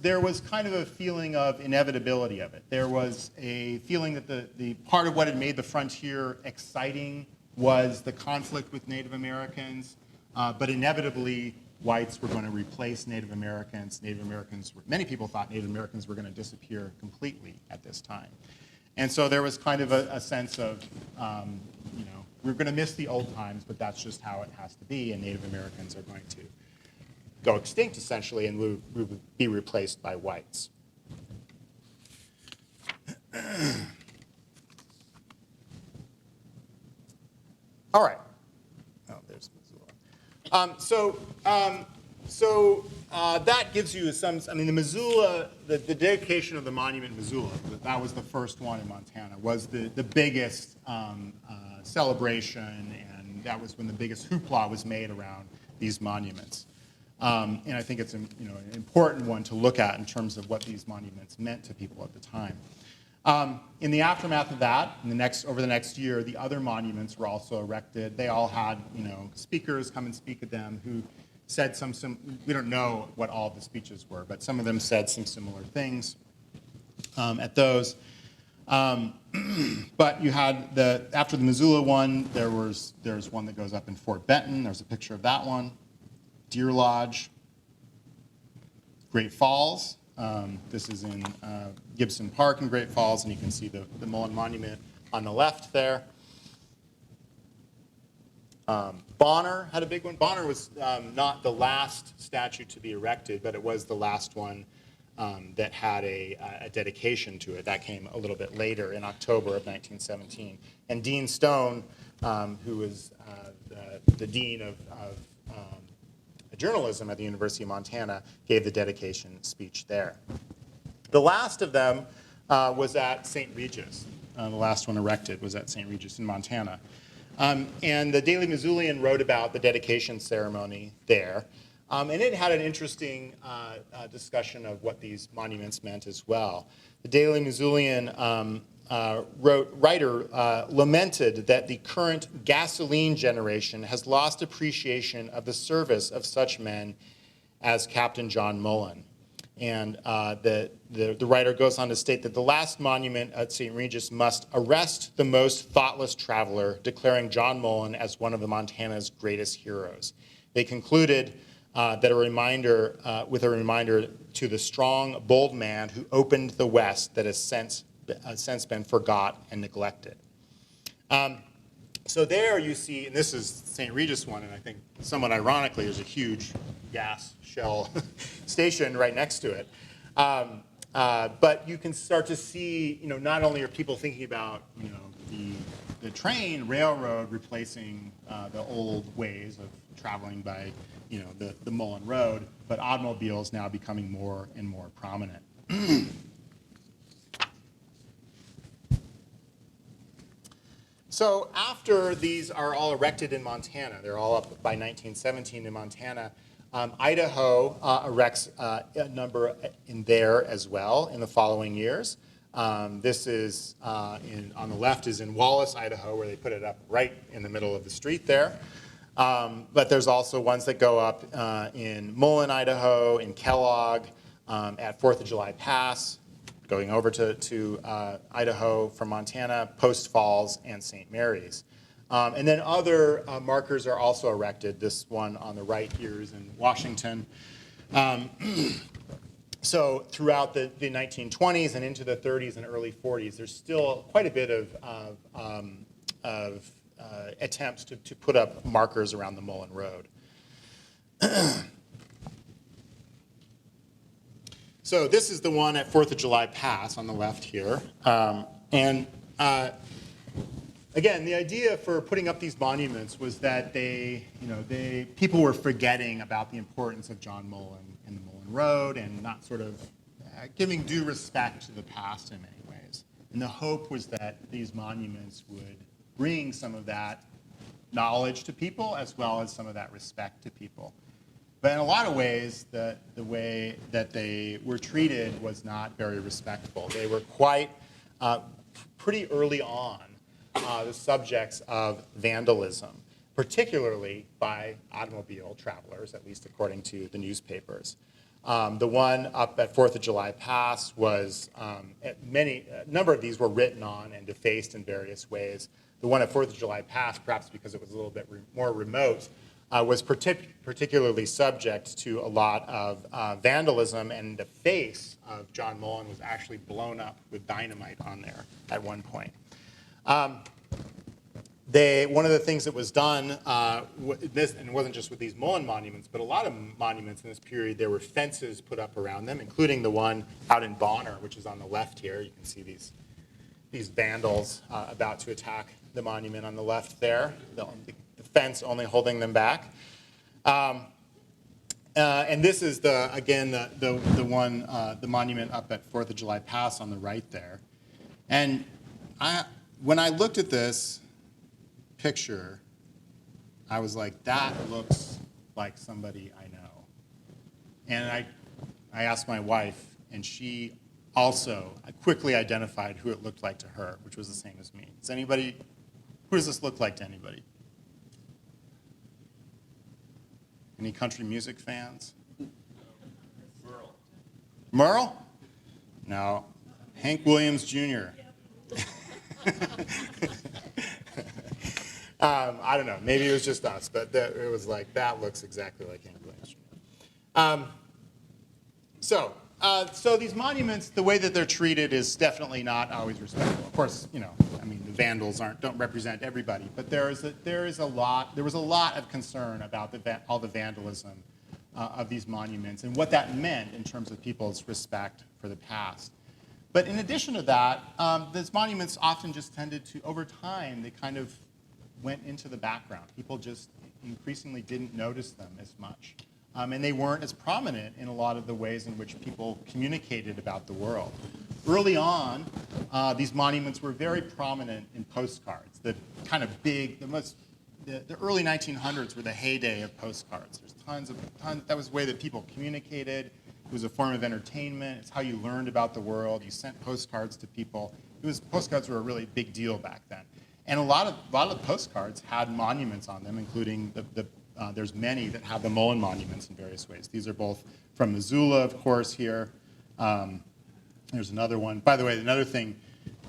Speaker 2: kind of a feeling of inevitability of it. There was a feeling that the part of what had made the frontier exciting was the conflict with Native Americans, but inevitably whites were going to replace Native Americans. Many people thought Native Americans were going to disappear completely at this time. And so there was kind of a sense of, we're going to miss the old times, but that's just how it has to be, and Native Americans are going to go extinct, essentially, and will be replaced by whites. All right. Oh, there's Missoula. So that gives you the Missoula, the dedication of the monument in Missoula, that was the first one in Montana, was the biggest celebration, and that was when the biggest hoopla was made around these monuments. And I think it's an important one to look at in terms of what these monuments meant to people at the time. In the aftermath of that, over the next year, the other monuments were also erected. They all had, speakers come and speak at them who said we don't know what all the speeches were, but some of them said some similar things at those. But you had after the Missoula one, there's one that goes up in Fort Benton. There's a picture of that one. Deer Lodge, Great Falls. This is in Gibson Park in Great Falls, and you can see the Mullan Monument on the left there. Bonner had a big one. Bonner was not the last statue to be erected, but it was the last one that had a dedication to it. That came a little bit later in October of 1917. And Dean Stone, who was the dean of journalism at the University of Montana, gave the dedication speech there. The last of them was at St. Regis. The last one erected was at St. Regis in Montana. And the Daily Missoulian wrote about the dedication ceremony there. And it had an interesting discussion of what these monuments meant as well. The Daily Missoulian writer lamented that the current gasoline generation has lost appreciation of the service of such men as Captain John Mullan. And the writer goes on to state that the last monument at St. Regis must arrest the most thoughtless traveler, declaring John Mullan as one of the Montana's greatest heroes. They concluded with a reminder to the strong, bold man who opened the West that has since been forgot and neglected. So there you see, and this is St. Regis one, and I think somewhat ironically, there's a huge gas shell station right next to it. But you can start to see, not only are people thinking about, the train, railroad replacing the old ways of traveling by, the Mullan Road, but automobiles now becoming more and more prominent. So after these are all erected in Montana, they're all up by 1917 in Montana, Idaho erects a number in there as well in the following years. This is, on the left is in Wallace, Idaho, where they put it up right in the middle of the street there. But there's also ones that go up in Mullan, Idaho, in Kellogg, at 4th of July Pass, going over to Idaho from Montana, Post Falls, and St. Mary's. And then other markers are also erected. This one on the right here is in Washington. So throughout the 1920s and into the 30s and early 40s, there's still quite a bit of attempts to put up markers around the Mullan Road. So this is the one at 4th of July Pass on the left here. Again, the idea for putting up these monuments was that people were forgetting about the importance of John Mullan and the Mullan Road and not sort of giving due respect to the past in many ways. And the hope was that these monuments would bring some of that knowledge to people as well as some of that respect to people. But in a lot of ways, the way that they were treated was not very respectful. They were quite, pretty early on, the subjects of vandalism, particularly by automobile travelers, at least according to the newspapers. The one up at 4th of July Pass was, a number of these were written on and defaced in various ways. The one at 4th of July Pass, perhaps because it was a little bit more remote, was particularly subject to a lot of vandalism, and the face of John Mullan was actually blown up with dynamite on there at one point. One of the things that was done, and it wasn't just with these Mullan monuments, but a lot of monuments in this period, there were fences put up around them, including the one out in Bonner, which is on the left here. You can see these vandals about to attack the monument on the left there. The fence only holding them back. And this is the monument up at 4th of July Pass on the right there. And when I looked at this picture, I was like, that looks like somebody I know. And I asked my wife, and she also quickly identified who it looked like to her, which was the same as me. Does anybody, who does this look like to anybody? Any country music fans? Merle. Merle? No. Hank Williams Jr. I don't know. Maybe it was just us, but it was like, that looks exactly like Hank Williams Jr. So these monuments, the way that they're treated is definitely not always respectful. Of course, you know, I mean, the vandals don't represent everybody, but there was a lot of concern about all the vandalism of these monuments and what that meant in terms of people's respect for the past. But in addition to that, these monuments often just tended to, over time, they kind of went into the background. People just increasingly didn't notice them as much. And they weren't as prominent in a lot of the ways in which people communicated about the world. Early on, these monuments were very prominent in postcards. The kind of big, the early 1900s were the heyday of postcards. There's tons, that was the way that people communicated. It was a form of entertainment. It's how you learned about the world. You sent postcards to people. Postcards were a really big deal back then. And a lot of postcards had monuments on them, including there's many that have the Mullan monuments in various ways. These are both from Missoula, of course, here. There's another one. By the way, another thing,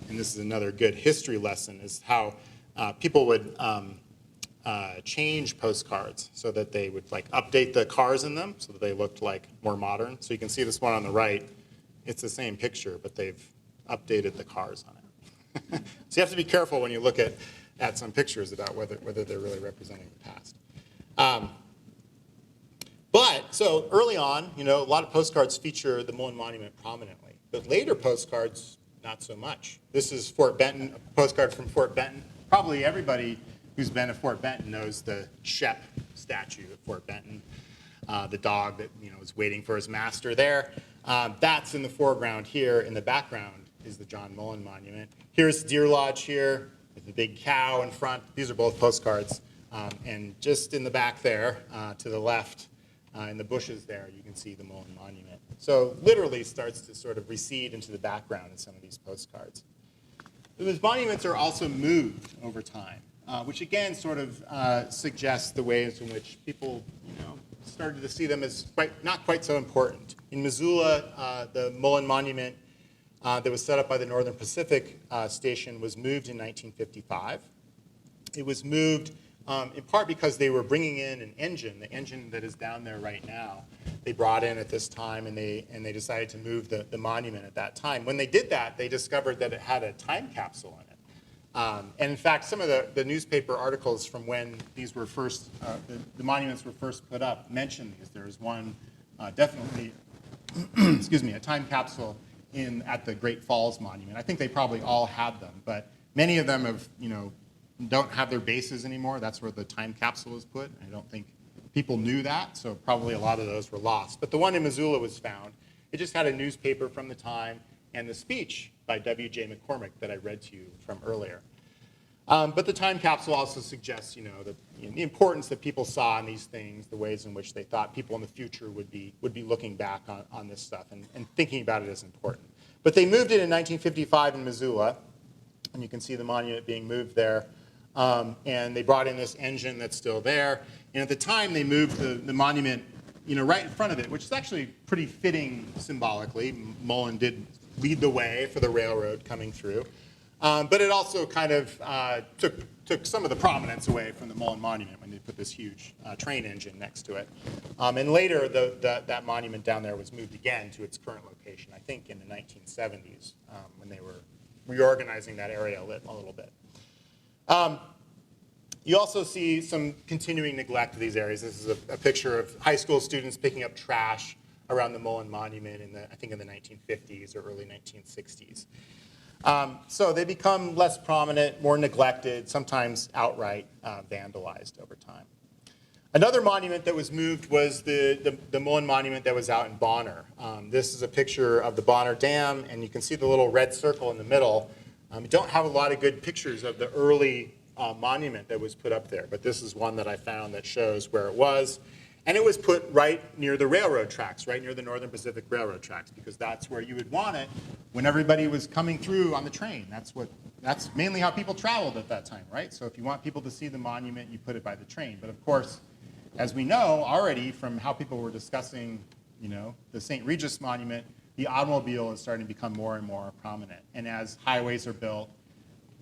Speaker 2: and this is another good history lesson, is how people would change postcards so that they would like update the cars in them so that they looked like more modern. So you can see this one on the right. It's the same picture, but they've updated the cars on it. So you have to be careful when you look at some pictures about whether they're really representing the past. But so early on, you know, a lot of postcards feature the Mullan Monument prominently, but later postcards, not so much. This is Fort Benton, a postcard from Fort Benton. Probably everybody who's been to Fort Benton knows the Shep statue at Fort Benton, the dog that, you know, is waiting for his master there. That's in the foreground here. In the background is the John Mullan Monument. Here's Deer Lodge here with the big cow in front. These are both postcards. And just in the back there, to the left, in the bushes there, you can see the Mullan Monument. So literally starts to sort of recede into the background in some of these postcards. These monuments are also moved over time, which again sort of suggests the ways in which people, you know, started to see them as not quite so important. In Missoula, the Mullan Monument that was set up by the Northern Pacific Station was moved in 1955. It was moved in part because they were bringing in an engine, the engine that is down there right now. They brought in at this time, and they decided to move the monument at that time. When they did that, they discovered that it had a time capsule in it. And in fact, some of the newspaper articles from when these were first, the monuments were first put up mention these. There is one definitely, excuse me, a time capsule at the Great Falls Monument. I think they probably all had them, but many of them have, you know, don't have their bases anymore. That's where the time capsule was put. I don't think people knew that, so probably a lot of those were lost. But the one in Missoula was found. It just had a newspaper from the time and the speech by W.J. McCormick that I read to you from earlier. But the time capsule also suggests, you know, the importance that people saw in these things, the ways in which they thought people in the future would be looking back on this stuff and thinking about it as important. But they moved it in 1955 in Missoula, and you can see the monument being moved there. And they brought in this engine that's still there. And at the time, they moved the monument, you know, right in front of it, which is actually pretty fitting symbolically. Mullan did lead the way for the railroad coming through. But it also kind of took some of the prominence away from the Mullan Monument when they put this huge train engine next to it. And later, that monument down there was moved again to its current location, I think in the 1970s, when they were reorganizing that area a little bit. You also see some continuing neglect of these areas. This is a picture of high school students picking up trash around the Mullan Monument I think in the 1950s or early 1960s. So they become less prominent, more neglected, sometimes outright vandalized over time. Another monument that was moved was the Mullan Monument that was out in Bonner. This is a picture of the Bonner Dam, and you can see the little red circle in the middle. We don't have a lot of good pictures of the early monument that was put up there, but this is one that I found that shows where it was. And it was put right near the railroad tracks, right near the Northern Pacific Railroad tracks, because that's where you would want it when everybody was coming through on the train. That's mainly how people traveled at that time, right? So if you want people to see the monument, you put it by the train. But of course, as we know already from how people were discussing, the St. Regis Monument, the automobile is starting to become more and more prominent. And as highways are built,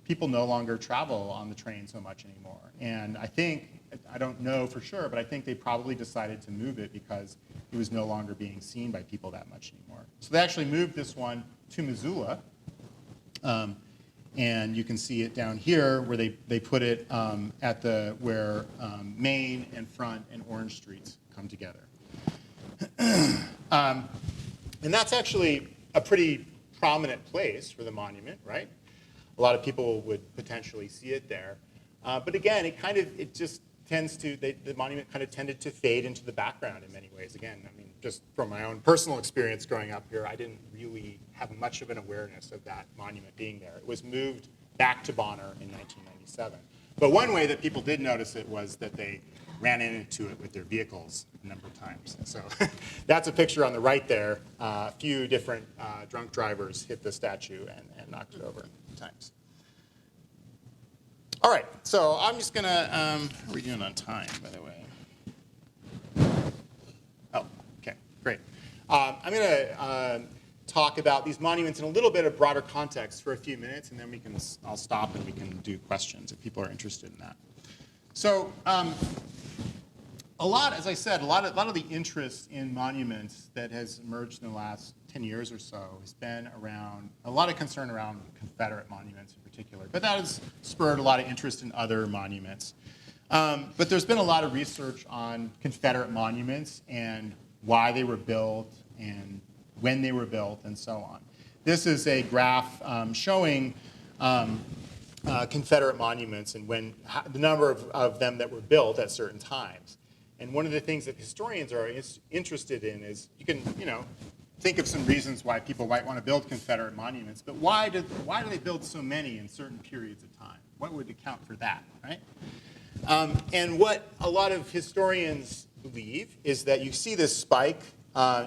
Speaker 2: people no longer travel on the train so much anymore. And I don't know for sure, but I think they probably decided to move it because it was no longer being seen by people that much anymore. So they actually moved this one to Missoula. And you can see it down here where they put it at where Main and Front and Orange Streets come together. And that's actually a pretty prominent place for the monument, right? A lot of people would potentially see it there. But again, the monument kind of tended to fade into the background in many ways. Again, I mean, just from my own personal experience growing up here, I didn't really have much of an awareness of that monument being there. It was moved back to Bonner in 1997. But one way that people did notice it was that they ran into it with their vehicles a number of times. And so that's a picture on the right there. A few different drunk drivers hit the statue and knocked it over times. All right, so I'm just gonna, how are we doing on time, by the way? Oh, okay, great. I'm gonna talk about these monuments in a little bit of broader context for a few minutes, and then I'll stop and we can do questions if people are interested in that. So, as I said, a lot of the interest in monuments that has emerged in the last 10 years or so has been around, a lot of concern around Confederate monuments in particular, but that has spurred a lot of interest in other monuments. But there's been a lot of research on Confederate monuments and why they were built and when they were built and so on. This is a graph showing Confederate monuments and the number of them that were built at certain times. And one of the things that historians are interested in is you can, think of some reasons why people might want to build Confederate monuments, but why do they build so many in certain periods of time? What would account for that, right? And what a lot of historians believe is that you see this spike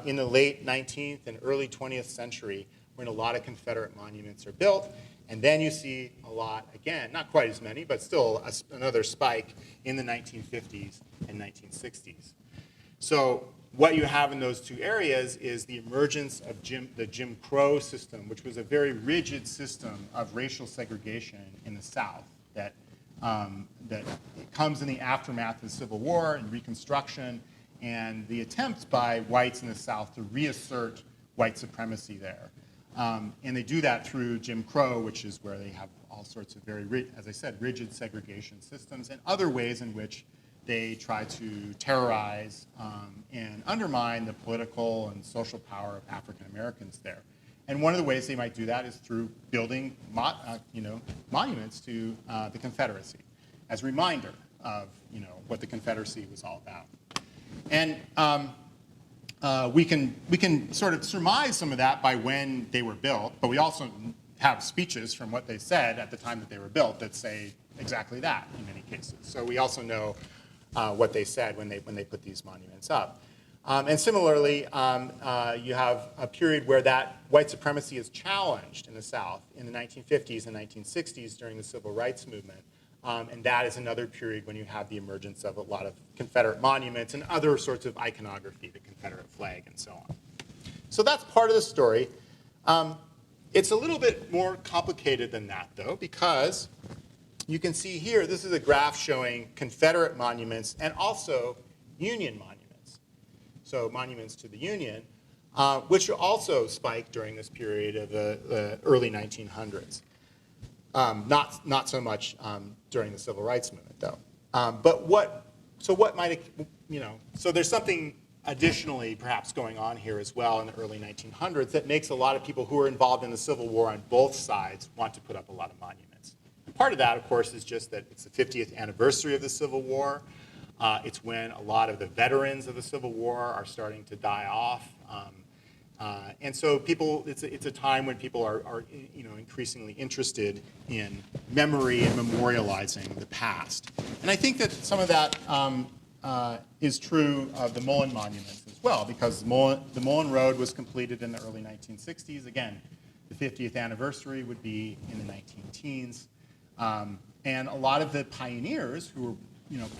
Speaker 2: in the late 19th and early 20th century when a lot of Confederate monuments are built, and then you see a lot, again, not quite as many, but still another spike in the 1950s and 1960s. So what you have in those two areas is the emergence of the Jim Crow system, which was a very rigid system of racial segregation in the South that comes in the aftermath of the Civil War and Reconstruction, and the attempts by whites in the South to reassert white supremacy there. And they do that through Jim Crow, which is where they have all sorts of very, as I said, rigid segregation systems and other ways in which they try to terrorize and undermine the political and social power of African Americans there. And one of the ways they might do that is through building monuments to the Confederacy as a reminder of what the Confederacy was all about. And we can sort of surmise some of that by when they were built, but we also have speeches from what they said at the time that they were built that say exactly that in many cases. So we also know what they said when they put these monuments up. And similarly, you have a period where that white supremacy is challenged in the South in the 1950s and 1960s during the Civil Rights Movement. And that is another period when you have the emergence of a lot of Confederate monuments and other sorts of iconography, the Confederate flag and so on. So that's part of the story. It's a little bit more complicated than that, though, because you can see here, this is a graph showing Confederate monuments and also Union monuments. So monuments to the Union, which also spiked during this period of the early 1900s. Not so much during the Civil Rights Movement, though. So there's something additionally perhaps going on here as well in the early 1900s that makes a lot of people who are involved in the Civil War on both sides want to put up a lot of monuments. And part of that, of course, is just that it's the 50th anniversary of the Civil War. It's when a lot of the veterans of the Civil War are starting to die off. And so it's a time when people are increasingly interested in memory and memorializing the past. And I think that some of that is true of the Mullan monuments as well, because the Mullan Road was completed in the early 1960s. Again, the 50th anniversary would be in the 19-teens. And a lot of the pioneers who were,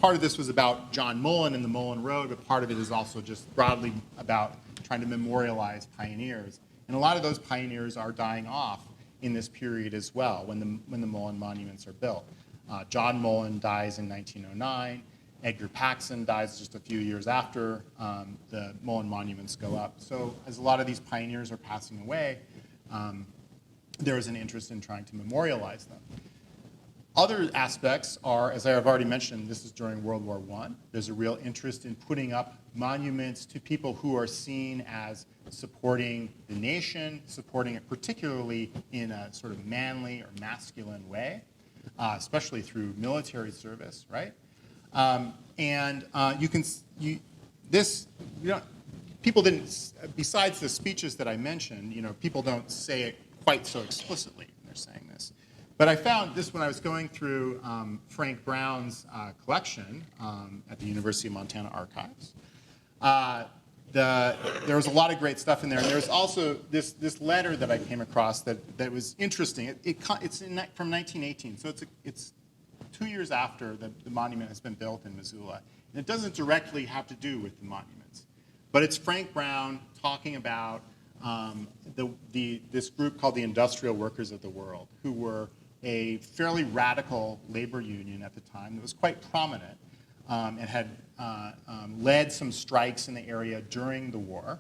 Speaker 2: part of this was about John Mullan and the Mullan Road, but part of it is also just broadly about trying to memorialize pioneers. And a lot of those pioneers are dying off in this period as well, when the Mullan monuments are built. John Mullan dies in 1909. Edgar Paxson dies just a few years after the Mullan monuments go up. So as a lot of these pioneers are passing away, there is an interest in trying to memorialize them. Other aspects are, as I have already mentioned, this is during World War I. There's a real interest in putting up monuments to people who are seen as supporting the nation, supporting it particularly in a sort of manly or masculine way, especially through military service, right? People didn't, besides the speeches that I mentioned, people don't say it quite so explicitly when they're saying this. But I found this when I was going through Frank Brown's collection at the University of Montana Archives. There was a lot of great stuff in there. And there's also this letter that I came across that was interesting. It's from 1918, so it's 2 years after the monument has been built in Missoula. And it doesn't directly have to do with the monuments. But it's Frank Brown talking about this group called the Industrial Workers of the World, who were a fairly radical labor union at the time that was quite prominent and had led some strikes in the area during the war,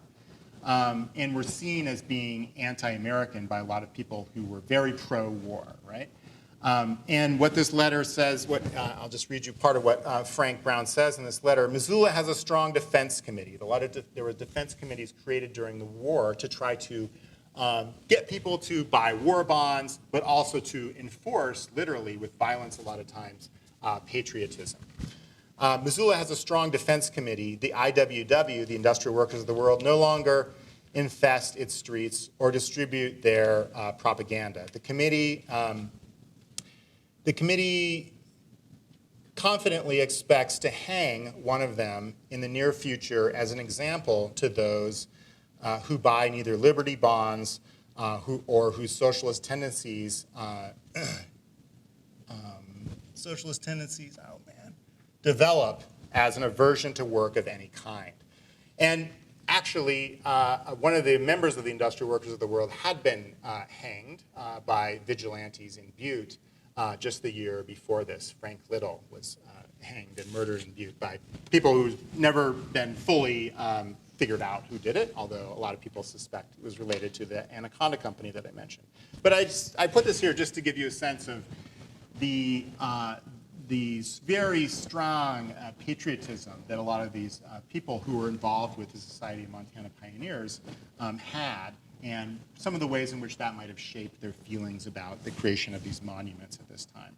Speaker 2: and were seen as being anti-American by a lot of people who were very pro-war, right? And what this letter says, I'll just read you part of what Frank Brown says in this letter. Missoula has a strong defense committee. There were defense committees created during the war to try to get people to buy war bonds, but also to enforce, literally, with violence a lot of times, patriotism. Missoula has a strong defense committee. The IWW, the Industrial Workers of the World, no longer infest its streets or distribute their propaganda. The committee confidently expects to hang one of them in the near future as an example to those who buy neither Liberty bonds or whose socialist tendencies, develop as an aversion to work of any kind. And actually, one of the members of the Industrial Workers of the World had been hanged by vigilantes in Butte just the year before this. Frank Little was hanged and murdered in Butte by people who've never been fully figured out who did it, although a lot of people suspect it was related to the Anaconda Company that I mentioned. But I put this here just to give you a sense of these very strong patriotism that a lot of these people who were involved with the Society of Montana Pioneers had, and some of the ways in which that might have shaped their feelings about the creation of these monuments at this time.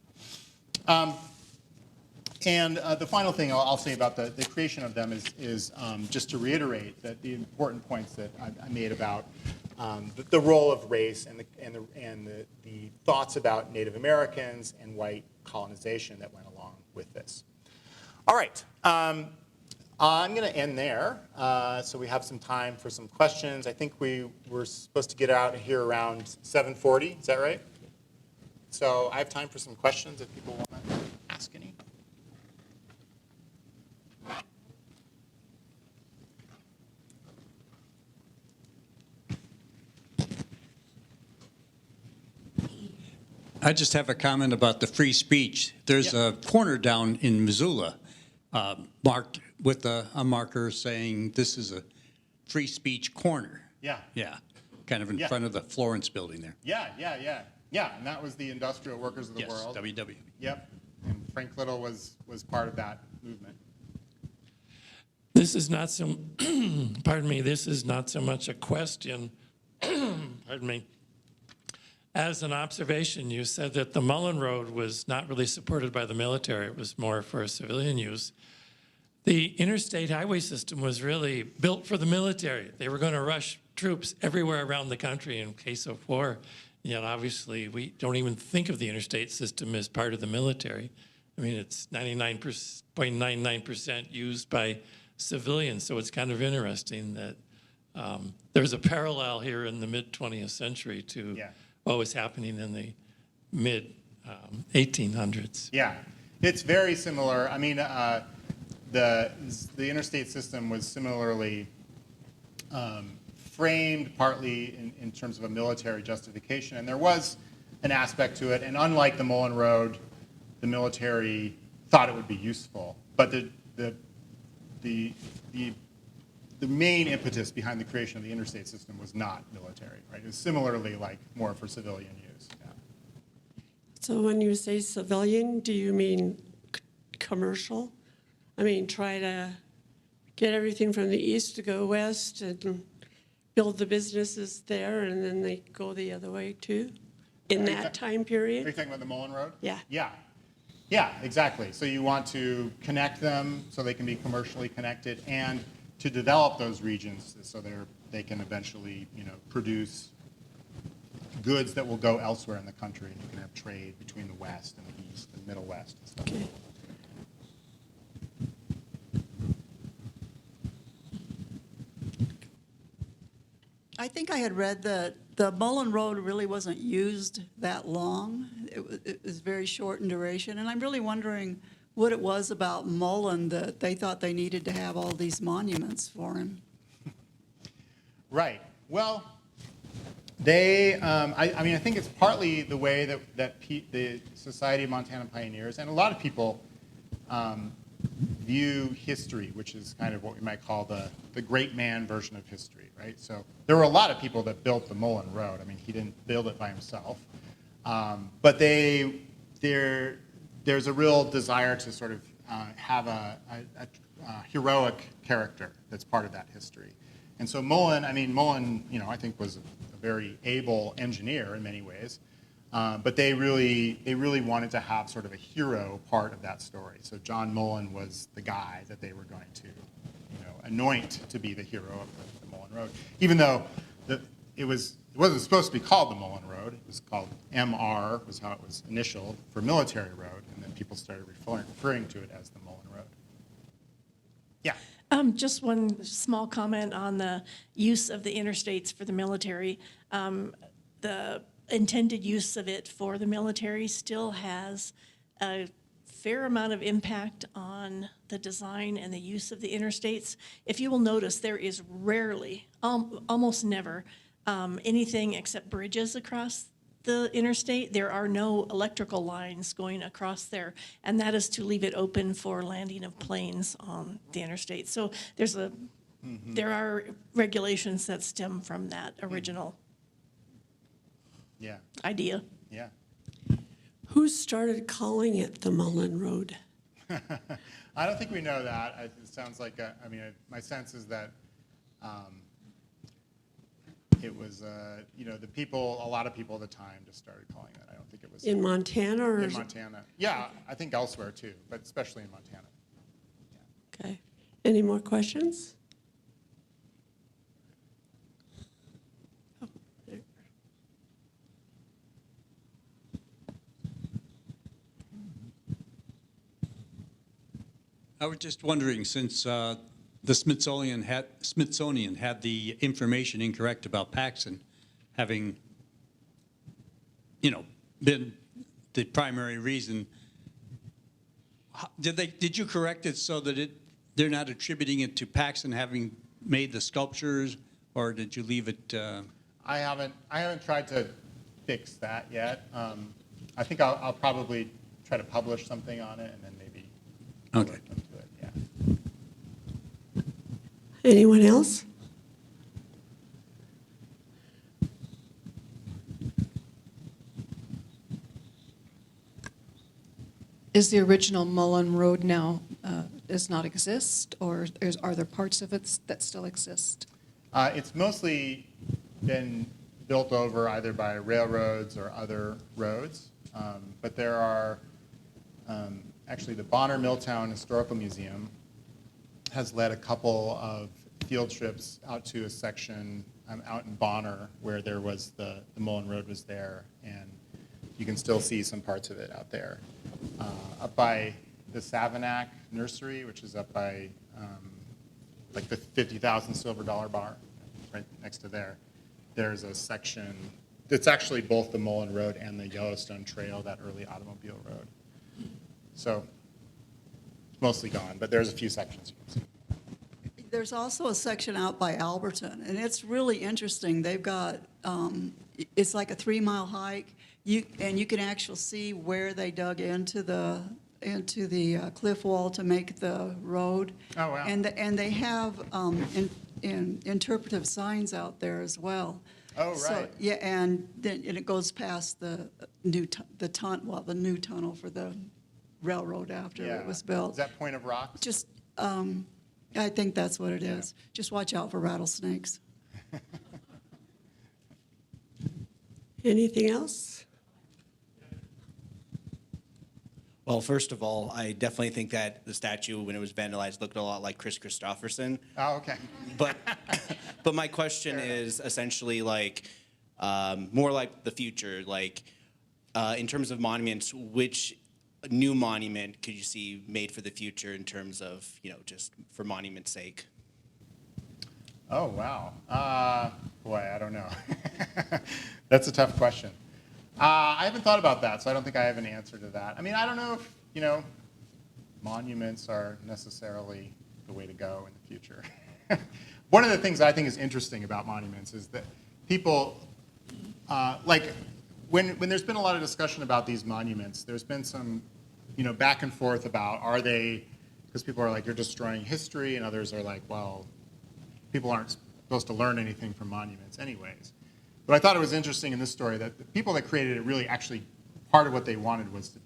Speaker 2: And the final thing I'll say about the creation of them is just to reiterate that the important points that I made about the role of race and the thoughts about Native Americans and white colonization that went along with this. All right, I'm going to end there, so we have some time for some questions. I think we were supposed to get out of here around 7:40. Is that right? So I have time for some questions if people want to ask any.
Speaker 3: I just have a comment about the free speech. There's a corner down in Missoula marked with a marker saying this is a free speech corner. Yeah. Yeah, kind of in front of the Florence building there.
Speaker 2: Yeah, and that was the Industrial Workers of the World.
Speaker 3: Yes, WW.
Speaker 2: Yep, and Frank Little was part of that movement.
Speaker 1: This is not so, pardon me, this is not so much a question, pardon me, as an observation. You said that the Mullan Road was not really supported by the military. It was more for civilian use. The interstate highway system was really built for the military. They were going to rush troops everywhere around the country in case of war. Yet obviously we don't even think of the interstate system as part of the military. I mean, it's 99.99% used by civilians, so it's kind of interesting that there's a parallel here in the mid-20th century to what was happening in the mid-1800s.
Speaker 2: Yeah, it's very similar. I mean, the interstate system was similarly framed partly in terms of a military justification, and there was an aspect to it. And unlike the Mullan Road, the military thought it would be useful, but the main impetus behind the creation of the interstate system was not military, right? It was similarly like more for civilian use. Yeah.
Speaker 4: So when you say civilian, do you mean commercial? I mean, try to get everything from the east to go west and build the businesses there, and then they go the other way too, in that time
Speaker 2: Are you
Speaker 4: period?
Speaker 2: talking about the Mullan Road?
Speaker 4: Yeah.
Speaker 2: Yeah. Yeah, exactly. So you want to connect them so they can be commercially connected, and to develop those regions so they can eventually, produce goods that will go elsewhere in the country, and you can have trade between the West and the East and Middle West and stuff.
Speaker 4: Okay.
Speaker 5: I think I had read that the Mullan Road really wasn't used that long. It was very short in duration, and I'm really wondering what it was about Mullan that they thought they needed to have all these monuments for him.
Speaker 2: Right. Well, they, I think it's partly the way that the Society of Montana Pioneers and a lot of people view history, which is kind of what we might call the great man version of history, right? So there were a lot of people that built the Mullan Road. I mean, he didn't build it by himself. But there's a real desire to sort of have a heroic character that's part of that history. And so Mullan, I think was a very able engineer in many ways. But they really wanted to have sort of a hero part of that story. So John Mullan was the guy that they were going to, anoint to be the hero of the Mullan Road. Even though it wasn't supposed to be called the Mullan Road. It was called MR, was how it was initialed for military road, and then people started referring to it as the Mullan Road. Yeah.
Speaker 6: Just one small comment on the use of the interstates for the military. The intended use of it for the military still has a fair amount of impact on the design and the use of the interstates. If you will notice, there is rarely, almost never, anything except bridges across the interstate. There are no electrical lines going across there, and that is to leave it open for landing of planes on the interstate. So there are regulations that stem from that original idea.
Speaker 2: Yeah.
Speaker 4: Who started calling it the Mullan Road?
Speaker 2: I don't think we know that. It sounds like, my sense is that it was, a lot of people at the time just started calling it. I don't think it was.
Speaker 4: In Montana or?
Speaker 2: In Montana. Yeah, I think elsewhere too, but especially in Montana. Yeah.
Speaker 4: Okay. Any more questions? Oh, there.
Speaker 3: I was just wondering, since the Smithsonian had the information incorrect about Paxson having, been the primary reason, did you correct it so that they're not attributing it to Paxson having made the sculptures, or did you leave it?
Speaker 2: I haven't tried to fix that yet. I think I'll probably try to publish something on it and then maybe look into it. Yeah.
Speaker 4: Anyone else?
Speaker 7: Is the original Mullan Road now does not exist, or are there parts of it that still exist?
Speaker 2: It's mostly been built over either by railroads or other roads, but there are actually the Bonner Milltown Historical Museum has led a couple of field trips out to a section out in Bonner where there was the Mullan Road was there, and you can still see some parts of it out there. up by the Savanac Nursery, which is up by like the 50,000 silver dollar bar, right next to there. There's a section, it's actually both the Mullan Road and the Yellowstone Trail, that early automobile road. So mostly gone, but there's a few sections you can see.
Speaker 5: There's also a section out by Alberton, and it's really interesting. They've got, it's like a 3-mile hike, and you can actually see where they dug into the cliff wall to make the road.
Speaker 2: Oh, wow.
Speaker 5: And they have interpretive signs out there as well.
Speaker 2: Oh, right.
Speaker 5: So, yeah, and then it goes past the new tunnel for the railroad after it was built.
Speaker 2: Is that Point of Rocks?
Speaker 5: Just, I think that's what it is. Just watch out for rattlesnakes.
Speaker 4: Anything else?
Speaker 8: Well, first of all, I definitely think that the statue, when it was vandalized, looked a lot like Chris Christopherson.
Speaker 2: Oh, okay.
Speaker 8: But my question is essentially like more like the future. Like in terms of monuments, which new monument could you see made for the future in terms of, just for monument's sake?
Speaker 2: Oh, wow. Boy, I don't know. That's a tough question. I haven't thought about that, so I don't think I have an answer to that. I mean, I don't know if, monuments are necessarily the way to go in the future. One of the things I think is interesting about monuments is that people, when there's been a lot of discussion about these monuments, there's been some, back and forth about are they, because people are like, you're destroying history, and others are like, well, people aren't supposed to learn anything from monuments anyways. But I thought it was interesting in this story that the people that created it really actually, part of what they wanted was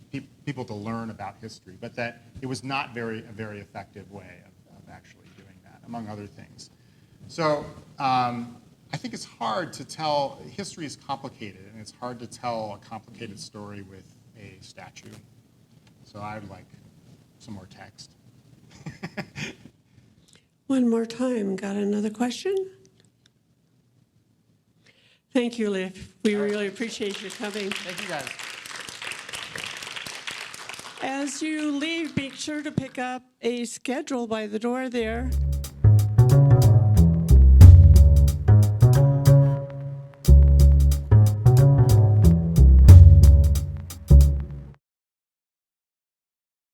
Speaker 2: people to learn about history, but that it was not a very effective way of actually doing that, among other things. So I think it's hard to tell, history is complicated, and it's hard to tell a complicated story with a statue. So I would like some more text.
Speaker 4: One more time. Got another question? Thank you, Leif. We really appreciate you coming.
Speaker 2: Thank you, guys.
Speaker 4: As you leave, make sure to pick up a schedule by the door there.